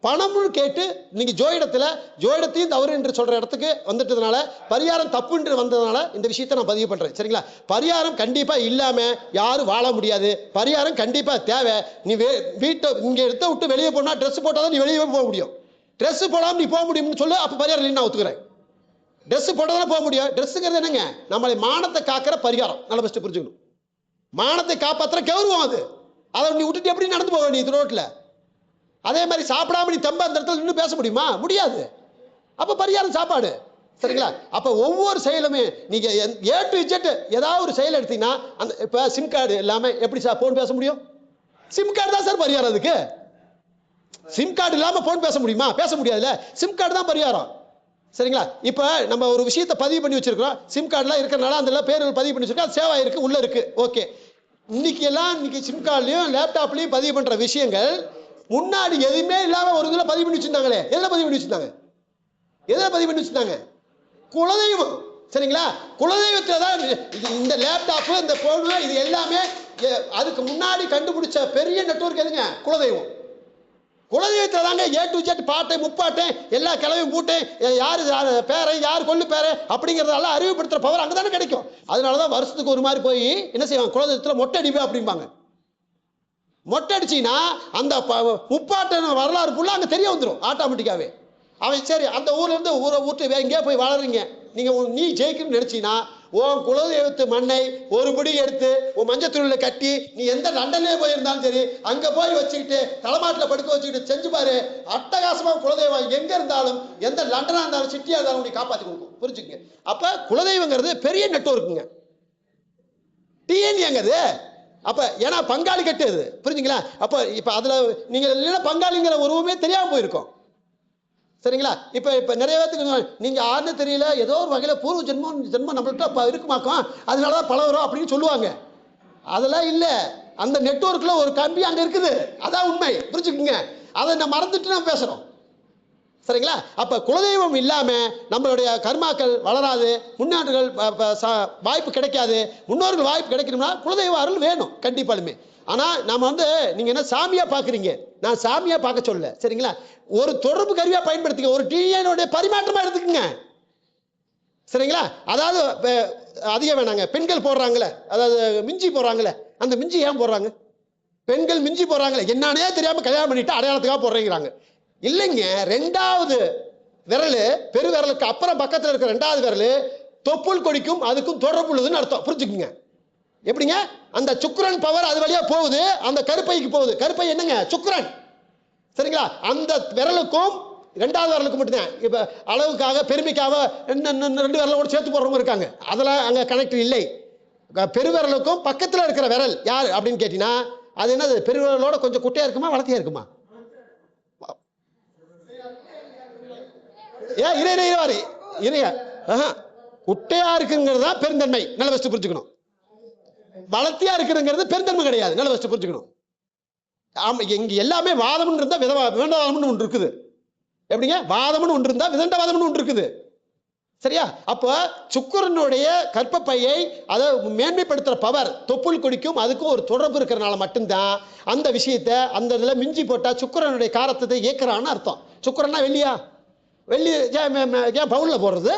பணம்னு கேட்டு நீங்க ஜோயிடத்தையும் தவறு என்று சொல்ற இடத்துக்கு வந்துட்டதுனால, பரிகாரம் தப்பு என்று வந்ததுனால இந்த விஷயத்தை நான் பதிவு பண்றேன். சரிங்களா? பரிகாரம் கண்டிப்பா இல்லாம யாரும் வாழ முடியாது. பரிகாரம் கண்டிப்பா தேவை. நீ வீட்டை இங்க எடுத்து விட்டு வெளியே போனா ட்ரெஸ் போட்டாதான் நீ வெளியே போக முடியும். ட்ரெஸ் போடாம நீ போக முடியும்னு சொல்லு, அப்ப பரிகாரம் நான் ஒத்துக்கிறேன். ட்ரெஸ் போட்டதானே போக முடியும். ட்ரெஸ்ஸுங்கிறது என்னங்க, நம்மளை மானத்தை காக்கிற பரிகாரம். நல்ல பெஸ்ட் புரிஞ்சுக்கணும். மானத்தை காப்பாற்றுற கௌரவம் அது. அதை நீ விட்டுட்டு எப்படி நடந்து போக நீ ரோட்ல? அதே மாதிரி சாப்பிடாம நீ தம்ப அந்த இடத்துல நின்று பேச முடியுமா? முடியாது. அப்ப பரிகாரம் சாப்பாடு. சரிங்களா? அப்ப ஒவ்வொரு செயலுமே நீங்க A to Z ஏதாவது ஒரு செயல் எடுத்தீங்கன்னா, அந்த இப்ப சிம் கார்டு எல்லாமே எப்படி சார் போன் பேச முடியும்? சிம் கார்டு தான் சார் பரிகாரம். அதுக்கு சிம் கார்டு இல்லாம போன் பேச முடியுமா? பேச முடியாதுல்ல. சிம் கார்டு தான் பரிகாரம். சரிங்களா? இப்ப நம்ம ஒரு விஷயத்தை பதிவு பண்ணி வச்சிருக்கிறோம், சிம் கார்டுலாம் இருக்கிறனால அந்த பேர்கள் பதிவு பண்ணி வச்சிருக்கோம், அது சேவ் ஆயிருக்கு, உள்ள இருக்கு. ஓகே. இன்னைக்கு சிம் கார்டுலயும் லேப்டாப்லயும் பதிவு பண்ற விஷயங்கள் முன்னாடி எதுவுமே இல்லாம ஒரு இதுல பதிவு பண்ணி வச்சிருந்தாங்களே. எதுல பதிவு பண்ணி வச்சிருந்தாங்க? குலதெய்வம். சரிங்களா? குலதெய்வத்துல தான் இந்த லேப்டாப், இந்த போன், இது எல்லாமே. அதுக்கு முன்னாடி கண்டுபிடிச்ச பெரிய நெட்வொர்க் எதுங்க? குலதெய்வம். குலதெய்வத்தில் தாங்க ஏ டு ஜெட் பாட்டை முப்பாட்டை எல்லா கிளவையும் பூட்டேன் யார் பேரை யார் கொல்லு பேரை அப்படிங்கிறதெல்லாம் அறிவுப்படுத்துகிற பவர் அங்கே தானே கிடைக்கும். அதனால தான் வருஷத்துக்கு ஒரு மாதிரி போய் என்ன செய்வாங்க, குலதெய்வத்தில் மொட்டை அடிப்பேன் அப்படிம்பாங்க. மொட்டை அடிச்சிங்கன்னா அந்த முப்பாட்டு வரலாறு ஃபுல்லாக அங்கே தெரிய வந்துடும் ஆட்டோமேட்டிக்காகவே. அவன் சரி அந்த ஊர்லேருந்து ஊரை விட்டு எங்கேயோ போய் வளருறீங்க, நீங்கள் நீ ஜெயிக்கணும்னு நினச்சின்னா உன் குலதெய்வத்து மண்ணை ஒரு படி எடுத்து உன் மஞ்சத்தூரில் கட்டி நீ எந்த லண்டன்லேயே போயிருந்தாலும் சரி அங்கே போய் வச்சுக்கிட்டு தலைமாட்டில் படுக்க வச்சுக்கிட்டு செஞ்சு பாரு. அட்டகாசமாக குலதெய்வம் எங்கே இருந்தாலும் எந்த லண்டனாக இருந்தாலும் சிட்டியாக இருந்தாலும் நீ காப்பாற்றி கொடுக்கும். புரிஞ்சுங்க. அப்போ குலதெய்வங்கிறது பெரிய நெட்வொர்க்குங்க. டிஎன்ஏங்கிறது அப்போ ஏன்னா பங்காளி கட்டு அது. புரிஞ்சுங்களா? அப்போ இப்போ அதில் நீங்கள் இல்லைன்னா பங்காளிங்கிற உருவமே தெரியாமல் போயிருக்கோம். சரிங்களா? இப்போ இப்போ நிறைய பேருக்கு நீங்கள் யாருன்னு தெரியல, ஏதோ ஒரு வகையில் பூர்வ ஜென்மம் நம்மள்கிட்ட இருக்குமாக்கும், அதனால தான் பழகுறோம் அப்படின்னு சொல்லுவாங்க. அதெல்லாம் இல்லை. அந்த நெட்வொர்க்கில் ஒரு கம்பி அங்கே இருக்குது, அதான் உண்மை. புரிஞ்சுக்குங்க. அதை நான் மறந்துட்டு நம்ம பேசுகிறோம். சரிங்களா? அப்போ குலதெய்வம் இல்லாமல் நம்மளுடைய கர்மாக்கள் வளராது, முன்னோர்கள் வாய்ப்பு கிடைக்காது. முன்னோர்கள் வாய்ப்பு கிடைக்கணும்னா குலதெய்வ அருள் வேணும் கண்டிப்பாலுமே. ஆனால் நம்ம நீங்கள் என்ன சாமியாக பார்க்குறீங்க, நான் சாமியாக பார்க்க சொல்ல. சரிங்களா? ஒரு தொடர்பு கருவியாக பயன்படுத்திக்க, ஒரு டிஎன்ஏனுடைய பரிமாற்றமாக எடுத்துக்கங்க. சரிங்களா? அதாவது அதிகம் வேணாங்க. பெண்கள் போடுறாங்களே, அதாவது மிஞ்சி போடுறாங்களே, அந்த மிஞ்சி ஏன் போடுறாங்க? பெண்கள் மிஞ்சி போடுறாங்களே என்னன்னே தெரியாமல் கல்யாணம் பண்ணிட்டு அடையாளத்துக்காக போடுறீங்கிறாங்க. இல்லைங்க, ரெண்டாவது விரல் பெரு விரலுக்கு அப்புறம் பக்கத்தில் இருக்கிற ரெண்டாவது விரல் தொப்புள் கொடிக்கும் அதுக்கும் தொடர்பு உள்ளதுன்னு அர்த்தம். புரிஞ்சுக்குங்க. எப்படிங்க? அந்த சுக்கிரன் பவர் அது வழியா போகுது, அந்த கருப்பைக்கு போகுது. கருப்பை என்னங்க? சுக்கிரன். சரிங்களா? அந்த விரலுக்கும் ரெண்டாவது விரலுக்கு மட்டும்தான். இப்போ அளவுக்காக பெருமைக்காக ரெண்டு விரலோடு சேர்த்து போடுறவங்க இருக்காங்க, அதெல்லாம் அங்கே கனெக்ட் இல்லை. பெருவிரலுக்கும் பக்கத்தில் இருக்கிற விரல் யார் அப்படின்னு கேட்டீங்கன்னா அது என்னது? பெருவிரலோட கொஞ்சம் குட்டையா இருக்குமா வளர்த்தியா இருக்குமா? ஏன் இறையா குட்டையா இருக்குங்கிறது தான் பெருந்தன்மை. நல்ல ஃபஸ்ட் புரிஞ்சுக்கணும். வளர்த்தியா இருக்குங்கிறது பெருந்தன்மை கிடையாது. நல்ல ஃபஸ்ட் புரிஞ்சுக்கணும். ஆமா, இங்க எல்லாமே வாதம்னு இருந்தா விதண்டாவாதம்னு ஒன்று இருக்குது. எப்படிங்க? வாதம்னு ஒன்று இருந்தா விதண்டவாதம்னு ஒன்று இருக்குது. சரியா? அப்போ சுக்கிரனுடைய கற்பப்பையை அதை மேன்மைப்படுத்துற பவர் தொப்புள் கொடிக்கும் அதுக்கும் ஒரு தொடர்பு இருக்கிறனால மட்டும்தான் அந்த விஷயத்தை அந்த இதில் மிஞ்சி போட்டா சுக்கிரனுடைய காரத்தை இயக்குறான்னு அர்த்தம். சுக்கிரன்னா வெள்ளியா? வெள்ளி ஏன் பவுலில் போடுறது,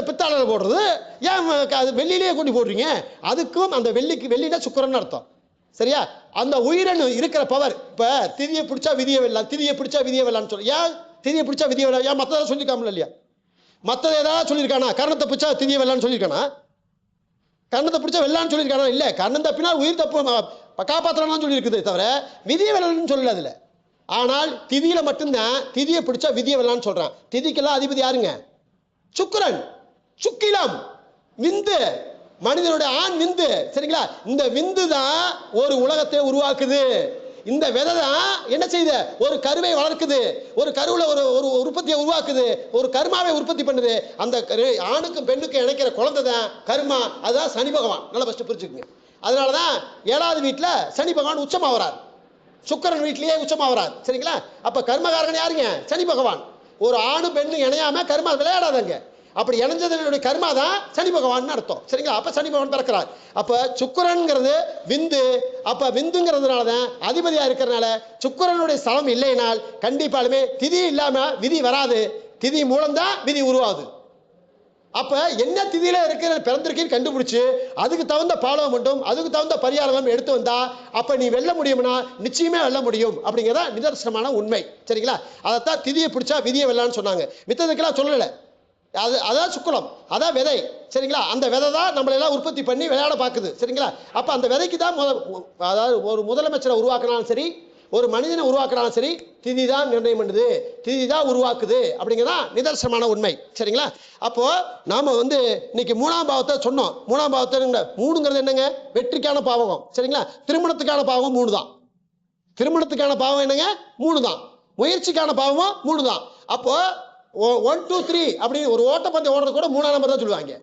பித்தாளையில் போடுறது, ஏன் அது வெள்ளியிலேயே கொண்டு போடுறீங்க? அதுக்கும் அந்த வெள்ளினா சுக்கிரன்னு அர்த்தம். சரியா? அந்த உயிரணு இருக்கிற பவர். இப்போ திதியை பிடிச்சா விதியை வெல்லாம், திதியை பிடிச்சா விதியை வெல்லான்னு சொல்லி, ஏன் திதியை பிடிச்சா விதியை வெல்லாம்? ஏன் மற்றதான் சொல்லிக்காமல இல்லையா? மற்றது ஏதாவது சொல்லியிருக்கானா? கர்ணத்தை பிடிச்சா திதியை வெல்லான்னு சொல்லியிருக்கானா? கர்ணத்தை பிடிச்சா வெல்லான்னு சொல்லியிருக்கானா? இல்லை. கர்ணம் தப்பினா உயிர் தப்பு காப்பாற்றலாம்னு சொல்லியிருக்குது தவிர விதியை வெல்லன்னு சொல்லல அதில். ஆனால் திதியில மட்டும்தான் திதியை பிடிச்சா விதியை வெல்லான்னு சொல்றான். திதிக்கெல்லாம் அதிபதி யாருங்க? சுக்கிரன். சுக்கிலம் விந்து, மனிதனுடைய ஆண் விந்து. சரிங்களா? இந்த விந்து தான் ஒரு உலகத்தை உருவாக்குது. இந்த விதை தான் என்ன செய்யுது? ஒரு கருவை வளர்க்குது, ஒரு கருவுல ஒரு உற்பத்தியை உருவாக்குது, ஒரு கர்மாவை உற்பத்தி பண்ணுது. அந்த ஆணுக்கும் பெண்ணுக்கும் இணைக்கிற குழந்தை தான் கர்மா. அதுதான் சனி பகவான். நல்லா ஃபஸ்ட்டு புரிஞ்சுக்குங்க. அதனாலதான் 7வது வீட்டில் சனி பகவான் உச்சமாகிறார், சுக்கிரன் வீட்டிலேயே உச்சமாகிறார். சரிங்களா? அப்ப கர்மகாரகன் யாருங்க? சனி பகவான். ஒரு ஆணு பெண்ணு இணையாம கர்மா விளையாடாதங்க. அப்படி இணைஞ்சதனுடைய கர்மா தான் சனி பகவான் அர்த்தம். சரிங்களா? அப்ப சனி பகவான் பிறக்கிறார். அப்ப சுக்கிரன்ங்கிறது விந்து. அப்ப விந்துங்கிறதுனால தான் அதிபதியா இருக்கிறதுனால சுக்கிரனுடைய ஸ்தலம் இல்லைனால் கண்டிப்பாலுமே திதி இல்லாம விதி வராது. திதி மூலம்தான் விதி உருவாகுது. அப்ப என்ன திதியில இருக்கிற பிறந்திருக்கேன்னு கண்டுபிடிச்சு அதுக்கு தகுந்த பாலம் மட்டும் அதுக்கு தகுந்த பரிகாரம் எடுத்து வந்தா அப்ப நீ வெல்ல முடியும்னா நிச்சயமே வெல்ல முடியும். அப்படிங்கிறதா நிதர்சனமான உண்மை. சரிங்களா? அதைத்தான் திதியை பிடிச்சா விதியை வெல்லான்னு சொன்னாங்க. மித்ததுக்கெல்லாம் சொல்லலை. அதான் சுக்குலம், அதான் விதை. சரிங்களா? அந்த விதை தான் நம்மளெல்லாம் உற்பத்தி பண்ணி விளையாட பார்க்குது. சரிங்களா? அப்போ அந்த விதைக்கு தான் அதாவது ஒரு முதலமைச்சரை உருவாக்கினாலும் சரி, ஒரு மனிதனை உருவாக்கினாலும் சரி, திதி தான் நிர்ணயம் பண்ணுது, திதி தான் உருவாக்குது. அப்படிங்கிறதா நிதர்சனமான உண்மை. சரிங்களா? அப்போ நாம இன்னைக்கு 3ஆம் பாவத்தை சொன்னோம். 3ஆம் பாவத்தை 3ங்கிறது என்னங்க? வெற்றிக்கான பாவகம். சரிங்களா? திருமணத்துக்கான பாவகம் 3 தான். திருமணத்துக்கான பாவம் என்னங்க? 3 தான். முயற்சிக்கான பாவமும் 3 தான். அப்போ 1 2 3 அப்படி ஒரு ஓட்டப்பந்தயம் ஓடுறது கூட 3ஆம் நம்பர் தான் சொல்லுவாங்க,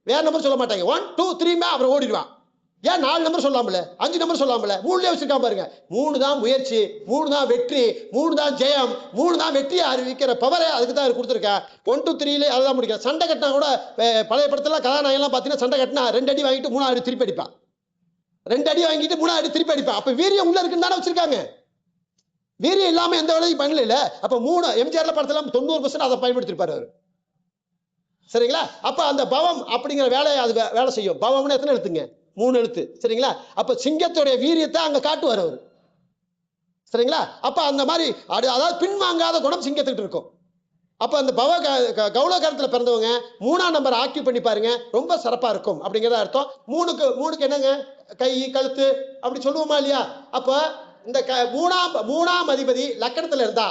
வேற நம்பர் சொல்ல மாட்டாங்க. 1 2 3 அப்புறம் ஓடிடுவான். ஏன் 4 நம்பர் சொல்லாமல, 5 நம்பர் சொல்லாமல, 3லயே வச்சிருக்காம பாருங்க. 3 தான் முயற்சி, 3 தான் வெற்றி, 3 தான் ஜெயம், 3 தான் வெற்றியை அறிவிக்கிற பவரை அதுக்கு தான் கொடுத்துருக்கேன். 1 2 3ல அதுதான் முடிக்கும். சண்டை கட்டினா கூட பழைய படத்துல கதாநாயகம்லாம் பார்த்தீங்கன்னா சண்டை கட்டினா 2 அடி வாங்கிட்டு 3ஆவது அடி திருப்பி அடிப்பான், 2 அடி வாங்கிட்டு 3ஆவது அடி திருப்பி அடிப்பான். அப்ப வீரியம் உள்ள இருக்குன்னு தானே வச்சிருக்காங்க. வீரியம் இல்லாம எந்த வேலையும் பண்ணல. அப்ப 3 எம்ஜிஆர்ல படத்துல 90% அதை பயன்படுத்திருப்பாரு அவரு. சரிங்களா? அப்ப அந்த பவம் அப்படிங்கிற வேலையை அது வேலை செய்யும். பவம்னு எத்தனை எழுத்துங்க? 3 எழுத்து. சரிங்களா? அப்ப சிங்கத்துடைய வீரியத்தை அங்க காட்டுவார் அவரு. சரிங்களா? அப்ப அந்த மாதிரி அதாவது பின்வாங்காத குணம் சிங்கத்துக்கிட்ட இருக்கும். அப்ப அந்த பவ கௌளகரத்துல பிறந்தவங்க 3ஆம் நம்பர் ஆக்கியூ பண்ணி பாருங்க, ரொம்ப சிறப்பா இருக்கும் அப்படிங்கிறத அர்த்தம். 3க்கு என்னங்க? கை, கழுத்து அப்படி சொல்லுவோமா இல்லையா? அப்ப இந்த 3ஆம் அதிபதி லக்கணத்துல இருந்தா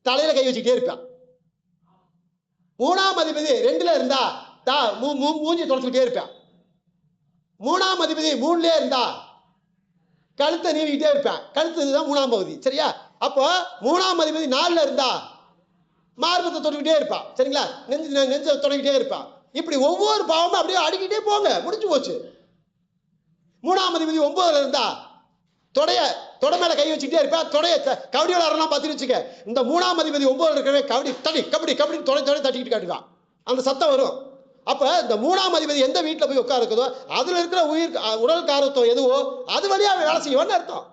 தலையில கை வச்சுக்கிட்டே இருப்பான். 3ஆம் அதிபதி 2ல இருந்தா மூஞ்சி தொடச்சுக்கிட்டே இருப்பான். 3ஆம் அதிபதி 3லயே இருந்தா கழுத்தை நீவிக்கிட்டே இருப்பான். கழுத்து இதுதான் 3ஆம் பகுதி. சரியா? அப்போ 3ஆம் அதிபதி 4ல இருந்தா மார்பத்தை தொட்டுக்கிட்டே இருப்பான். சரிங்களா? நெஞ்சை தொடங்கிட்டே இருப்பான். இப்படி ஒவ்வொரு பாவமும் அப்படியே அடிக்கிட்டே போங்க, முடிஞ்சு போச்சு. 3ஆம் அதிபதி 9ல இருந்தா தொடை மேல கை வச்சுக்கிட்டே இருப்பேன். கபடியோட அரலாம் பார்த்து வச்சுக்க. இந்த 3ஆம் அதிபதி 9ல இருக்கவே கபடி கபடி தொடை தட்டிக்கிட்டு காட்டுவான். அந்த சத்தம் வரும். அப்ப இந்த 3ஆம் அதிபதி எந்த வீட்டில் போய் உட்கார இருக்குதோ அதுல இருக்கிற உடல் காரத்துவம் எதுவோ அது வழியா வேலை செய்வான்னு அர்த்தம்.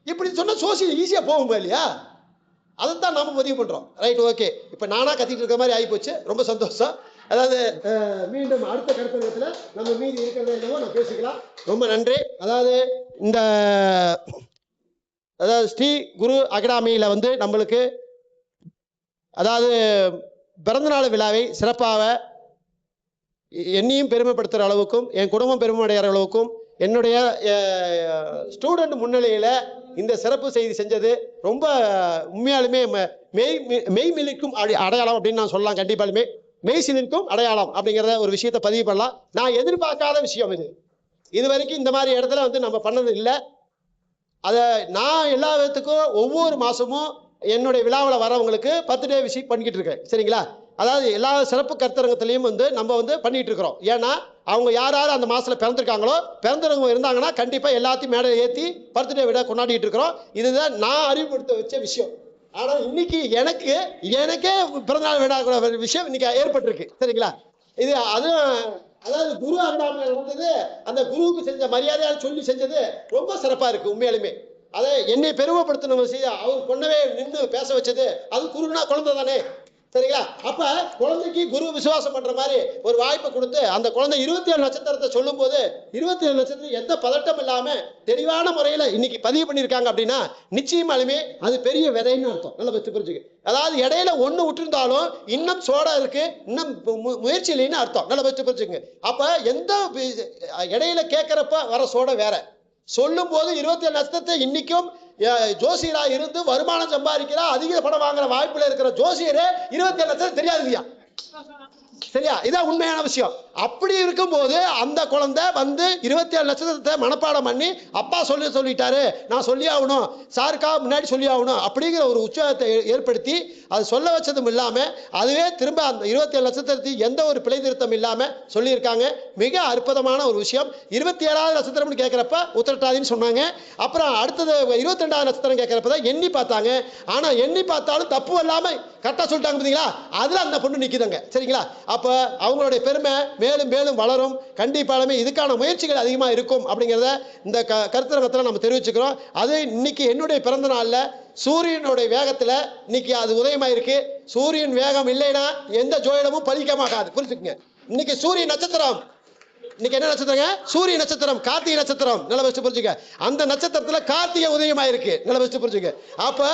இப்படி சொன்னா சோசியல் ஈஸியா போகுமா இல்லையா? அதைத்தான் நாம பதிவு பண்றோம். Right, okay. இப்ப நானா கத்திட்டு இருக்க மாதிரி ஆகி போச்சு. ரொம்ப சந்தோஷம். அதாவது மீண்டும் அடுத்த கருத்தரங்கத்துல நம்ம மீதி இருக்கிறத என்னவோ நம்ம பேசிக்கலாம். ரொம்ப நன்றி. அதாவது இந்த ஸ்ரீ குரு அகாடமியில நம்மளுக்கு அதாவது பிறந்தநாள் விழாவை சிறப்பாக என்னையும் பெருமைப்படுத்துகிற அளவுக்கும் என் குடும்பம் பெருமையடைகிற அளவுக்கும் என்னுடைய ஸ்டூடெண்ட் முன்னிலையில் இந்த சிறப்பு செய்தி செஞ்சது ரொம்ப உண்மையாலுமே மெய்மிலிக்கும் அடையாளம் அப்படின்னு நான் சொல்லலாம். கண்டிப்பாலுமே மெய்சிலிருக்கும் அடையாளம் அப்படிங்கிறத ஒரு விஷயத்தை பதிவு பண்ணலாம். நான் எதிர்பார்க்காத விஷயம் இது வரைக்கும் இந்த மாதிரி இடத்துல நம்ம பண்ணது இல்லை. அதை நான் எல்லா விதத்துக்கும் ஒவ்வொரு மாதமும் என்னுடைய விழாவில் வரவங்களுக்கு பர்த்டே விசிட் பண்ணிக்கிட்டு இருக்கேன். சரிங்களா? அதாவது எல்லா சிறப்பு கருத்தரங்கத்திலையும் நம்ம பண்ணிட்டு இருக்கிறோம். ஏன்னா அவங்க யார் யார் அந்த மாசத்துல பிறந்திருக்காங்களோ பிறந்தவங்க இருந்தாங்கன்னா கண்டிப்பா எல்லாத்தையும் மேடை ஏற்றி பர்த்டே விட கொண்டாடிட்டு இருக்கிறோம். இதுதான் நான் அறிவுப்படுத்த வச்ச விஷயம். ஆனா இன்னைக்கு எனக்கே பிறந்தநாள் விழா விஷயம் இன்னைக்கு ஏற்பட்டிருக்கு. சரிங்களா? இது அதாவது குரு அகாடமியில் நடந்தது, அந்த குருவுக்கு செஞ்ச மரியாதையால் சொல்லி செஞ்சது ரொம்ப சிறப்பா இருக்கு உண்மையாலுமே. அதை என்னை பெருமைப்படுத்தணும் அவர் பொண்ணவே நின்று பேச வச்சது, அது குருனா குழந்தை தானே. சரிங்களா? அப்ப குழந்தைக்கு குரு விசுவாசம் பண்ற மாதிரி ஒரு வாய்ப்பை கொடுத்து அந்த குழந்தை 27 நட்சத்திரத்தை சொல்லும் போது 27 நட்சத்திரம் எந்த பதட்டம் இல்லாம தெளிவான முறையில இன்னைக்கு பதிவு பண்ணியிருக்காங்க அப்படின்னா நிச்சயமாலுமே அது பெரிய விதைன்னு அர்த்தம். நல்லா வச்சு புரிஞ்சுக்க. அதாவது இடையில ஒண்ணு விட்டுருந்தாலும் இன்னும் சோடா இருக்கு, இன்னும் முயற்சி இல்லைன்னு அர்த்தம். நல்லா வச்சு புரிஞ்சுங்க. அப்ப எந்த இடையில கேட்கிறப்ப வர சோடை வேற, சொல்லும் போது 27 நட்சத்திரத்தை இன்னைக்கும் ஜோசியரா இருந்து வருமானம் சம்பாதிக்கிறா, அதிக பணம் வாங்குற வாய்ப்புல இருக்கிற ஜோசியரே 27 லட்சம் தெரியாதுங்கய்யா. சரியா? இதான் உண்மையான விஷயம். அப்படி இருக்கும்போது அந்த குழந்தை 27 லட்சத்தை மனப்பாடம் பண்ணி அப்பா சொல்லிட்டாரு, நான் சொல்லி ஆகணும், சாருக்கா முன்னாடி சொல்லி ஆகணும் அப்படிங்கிற ஒரு உற்சாகத்தை ஏற்படுத்தி அது சொல்ல வச்சதும் இல்லாம அதுவே திரும்ப அந்த 27 லட்சத்திற்கு எந்த ஒரு பிழை திருத்தம் இல்லாம சொல்லியிருக்காங்க. மிக அற்புதமான ஒரு விஷயம். 27வது நட்சத்திரம் கேட்கிறப்ப உத்திரட்டாதின்னு சொன்னாங்க. அப்புறம் அடுத்தது 22வது நட்சத்திரம் கேட்கிறப்ப தான் எண்ணி பார்த்தாங்க. ஆனா எண்ணி பார்த்தாலும் தப்பு இல்லாம கரெக்டா சொல்லிட்டாங்க. பார்த்தீங்களா? அதுல அந்த பொண்ணு நிக்குதுங்க. சரிங்களா? அப்ப அவங்களுடைய பெருமை மேலும் மேலும் வளரும். கண்டிப்பாலுமே இதுக்கான முயற்சிகள் அதிகமா இருக்கும் அப்படிங்கிறத இந்த கருத்தரங்கத்தில் நம்ம தெரிவிச்சுக்கிறோம். அது இன்னைக்கு என்னுடைய பிறந்த நாள்ல சூரியனுடைய வேகத்துல இன்னைக்கு அது உதயமாயிருக்கு. சூரியன் வேகம் இல்லைன்னா எந்த ஜோதிடமும் பலிக்க மாட்டாது. புரிஞ்சுக்குங்க. இன்னைக்கு சூரிய நட்சத்திரம், இன்னைக்கு என்ன நட்சத்திரங்க? சூரிய நட்சத்திரம், கார்த்திகை நட்சத்திரம். நல்ல வச்சு புரிஞ்சுக்க. அந்த நட்சத்திரத்துல கார்த்திகை உதயமாயிருக்கு. நல்ல வச்சு புரிஞ்சுக்க. அப்ப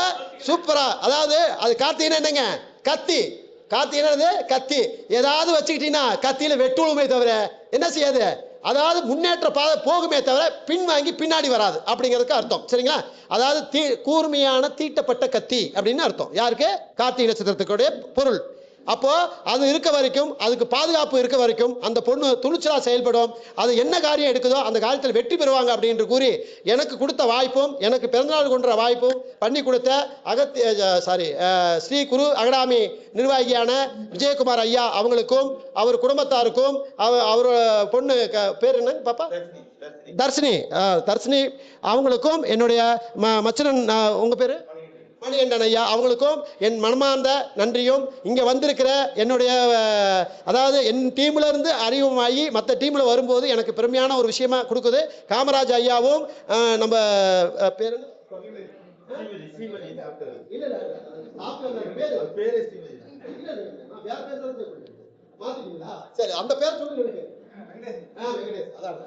சூப்பரா, அதாவது அது கார்த்திகைன்னா என்னங்க? கத்தி. கார்த்திகை கத்தி. ஏதாவது வச்சுக்கிட்டீங்கன்னா கத்தியில வெட்டுமே தவிர என்ன செய்யாது, அதாவது முன்னேற்ற பாதை போகுமே தவிர பின்வாங்கி பின்னாடி வராது அப்படிங்கிறதுக்கு அர்த்தம். சரிங்களா? அதாவது கூர்மையான தீட்டப்பட்ட கத்தி அப்படின்னு அர்த்தம். யாருக்கு? கார்த்திகை நட்சத்திரத்துக்குடைய பொருள். அப்போ அது இருக்க வரைக்கும், அதுக்கு பாதுகாப்பு இருக்க வரைக்கும் அந்த பொண்ணு துணிச்சலா செயல்படும். அது என்ன காரியம் எடுக்குதோ அந்த காரியத்தில் வெற்றி பெறுவாங்க அப்படின்னு கூறி எனக்கு கொடுத்த வாய்ப்பும் எனக்கு பிறந்தநாள் கொண்ட வாய்ப்பும் பண்ணி கொடுத்த ஸ்ரீ குரு அகாடமி நிர்வாகியான விஜயகுமார் ஐயா அவங்களுக்கும் அவர் குடும்பத்தாருக்கும் அவர் பொண்ணு பேர் என்ன பாப்பா? தர்ஷினி அவங்களுக்கும் என்னுடைய மச்சனன், உங்க பேரு மணிகண்டன் ஐயா அவங்களுக்கும் என் மனமார்ந்த நன்றியும், இங்கே வந்திருக்கிற என்னுடைய அதாவது என் டீம்ல இருந்து அறிமுகமாகி மற்ற டீம்ல வரும்போது எனக்கு பெருமையான ஒரு விஷயமா கொடுக்குது. காமராஜ் ஐயாவும் நம்ம பேரு இல்ல இல்ல சாப்பிட்டவர் பேரு இல்ல இல்ல நான் வேற பேர் தான் மாத்திட்டீங்களா? சரி அந்த பேர் சொல்லுங்க எனக்கு. வெங்கடேஷ் அதான்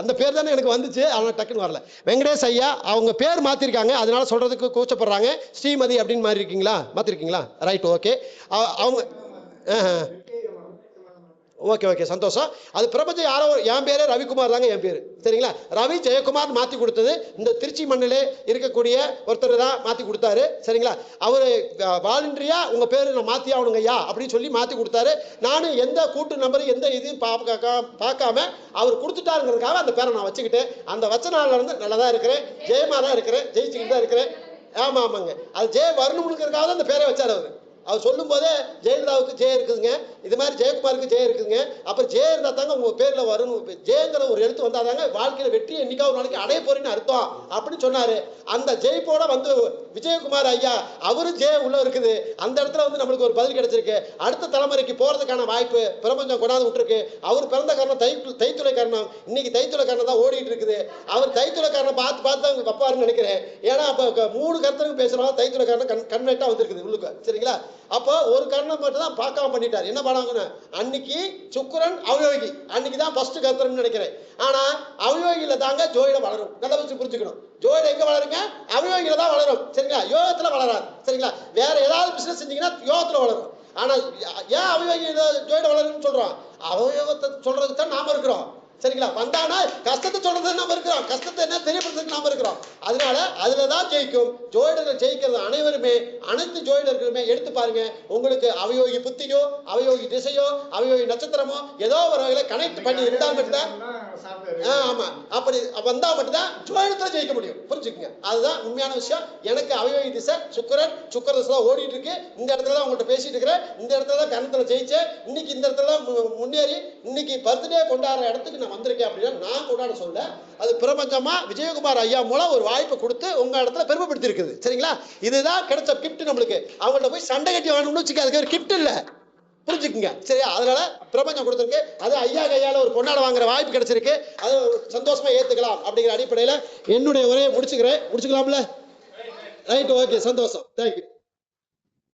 அந்த பேர் தானே எனக்கு வந்துச்சு, அவங்க டக்குன்னு வரல. வெங்கடேஷ் ஐயா அவங்க பேர் மாத்திருக்காங்க, அதனால சொல்றதுக்கு கூச்சப்படுறாங்க. ஸ்ரீமதி அப்படின்னு மாறி இருக்கீங்களா? மாத்திருக்கீங்களா? Right, okay. அவங்க ஓகே ஓகே சந்தோஷம். அது பிரபஞ்சம் யாரோ என் பேரே ரவிக்குமார் தாங்க என் பேரு, சரிங்களா? ரவி ஜெயக்குமார் மாற்றி கொடுத்தது இந்த திருச்சி மண்ணிலே இருக்கக்கூடிய ஒருத்தர் தான் மாற்றி கொடுத்தாரு, சரிங்களா? அவர் வாலண்டரியா உங்கள் பேர் நான் மாற்றி ஆகணுங்க ஐயா அப்படின்னு சொல்லி மாற்றி கொடுத்தாரு. நானும் எந்த கூட்டு நம்பர் எந்த இதையும் பார்க்காம அவர் கொடுத்துட்டாருங்கிறதுக்காக அந்த பேரை நான் வச்சுக்கிட்டேன். அந்த வச்ச நாளில் இருந்து நல்லா தான் இருக்கிறேன், ஜெயமாக தான் இருக்கிறேன், ஜெயிச்சுக்கிட்டு தான் இருக்கிறேன். ஆமாம் ஆமாங்க, அது ஜெய வரணுங்கிறதுக்காக தான் அந்த பேரை வச்சார் அவர். அவர் சொல்லும் போதே ஜெயலலிதாவுக்கு ஜெய இருக்குதுங்க, இது மாதிரி ஜெயக்குமாருக்கு ஜெய இருக்குதுங்க, அப்புறம் ஜெய இருந்தால் தாங்க உங்கள் பேரில் வரணும், ஜெயங்கிற ஒரு எழுத்து வந்தால் தாங்க வாழ்க்கையில் வெற்றி என்னைக்கா ஒரு நாளைக்கு அடைய போறேன்னு அர்த்தம் அப்படின்னு சொன்னார். அந்த ஜெயிப்போட வந்து விஜயகுமார் ஐயா அவரும் ஜெய உள்ள இருக்குது. அந்த இடத்துல வந்து நம்மளுக்கு ஒரு பதில் கிடைச்சிருக்கு. அடுத்த தலைமுறைக்கு போகிறதுக்கான வாய்ப்பு பிரபஞ்சம் கொண்டாந்து விட்டுருக்கு. அவர் பிறந்த காரணம் தைத்துளை காரணம், இன்னைக்கு தைத்துளை காரணம் தான் ஓடிட்டு இருக்குது. அவர் தைத்துளை காரணம் பார்த்து பார்த்து தான் வைப்பாருன்னு நினைக்கிறேன். ஏன்னா அப்போ 3 கருத்தருக்கு பேசுகிறோம், தைத்துளை காரணம் கண்நெட்டாக வந்துருக்குது உள்ளுக்கு, சரிங்களா? அப்போ ஒரு காரணம் மட்டும் தான் பார்க்காம பண்ணிட்டார். என்ன பண்ணாங்கன்னு அன்னைக்கு சுக்கிரன் அவயோகி அன்னைக்கு தான் ஃபர்ஸ்ட் கருத்தர்னு நினைக்கிறேன். ஆனா அவயோகியில தாங்க ஜோதிடம் வளரும். நல்லா வச்சு புரிஞ்சுக்கணும். ஜோதிடம் எங்க வளருங்க? அவயோகியில தான் வளரும், சரிங்களா? யோகத்துல வளராது, சரிங்களா? வேற ஏதாவது பிசினஸ் செஞ்சீங்கன்னா யோகத்துல வளரும். ஆனா ஏன் அவயோகியில ஜோதிடம் வளரும்னு சொல்றோம்? அவயோகத்தை சொல்றதுக்கு தான் நாம இருக்கிறோம், சரிங்களா? வந்தானா கஷ்டத்தை சொல்றது நாம இருக்கிறோம், கஷ்டத்தை என்ன தெரியப்படுத்துறதுக்கு நாம இருக்கிறோம். அதனால அதுலதான் ஜெயிக்கும். ஜோதிடர்கள் ஜெயிக்கிறது அனைவருமே, அனைத்து ஜோதிடர்களுமே எடுத்து பாருங்க. உங்களுக்கு அவயோகி புத்தியோ அவயோகி திசையோ அவயோகி நட்சத்திரமோ ஏதோ ஒரு வகையில கனெக்ட் பண்ணி இருந்தால் மட்டும்தான், ஆமா அப்படி வந்தா மட்டும்தான் ஜோதிடத்துல ஜெயிக்க முடியும், புரிஞ்சுக்குங்க. அதுதான் உண்மையான விஷயம். எனக்கு அவயோகி திசை சுக்கிர திசை தான் ஓடிட்டு இருக்கு. இந்த இடத்துல தான் உங்கள்கிட்ட பேசிட்டு இருக்கிறேன். இந்த இடத்துல தான் கணத்துல ஜெயிச்சேன். இன்னைக்கு இந்த இடத்துல தான் முன்னேறி இன்னைக்கு பர்த்டே கொண்டாடுற இடத்துக்கு நான் வந்திருக்கேன் அப்படின்னா நான் கொண்டாட சொல்ல, அது பிரபஞ்சமா விஜயகுமார் ஐயா மூலம் ஒரு வாய்ப்பு கொடுத்து உங்க இடத்துல பெருமைப்படுத்தி இருக்குது, சரிங்களா? இதுதான் கிடைச்ச கிஃப்ட் நம்மளுக்கு. அவங்கள்ட்ட போய் சண்டை கட்டி வாங்கணும்னு வச்சுக்க, அதுக்கு ஒரு கிஃப்ட் இல்ல, புரிஞ்சுக்குங்க, சரியா? அதனால பிரபஞ்சம் கொடுத்துருக்கு. அது ஐயா கையால ஒரு பொன்னாடை வாங்குற வாய்ப்பு கிடைச்சிருக்கு. அது சந்தோஷமா ஏத்துக்கலாம் அப்படிங்கிற அடிப்படையில் என்னுடைய உரையை முடிச்சுக்கலாம்ல? ரைட், ஓகே, சந்தோஷம், தேங்க்யூ.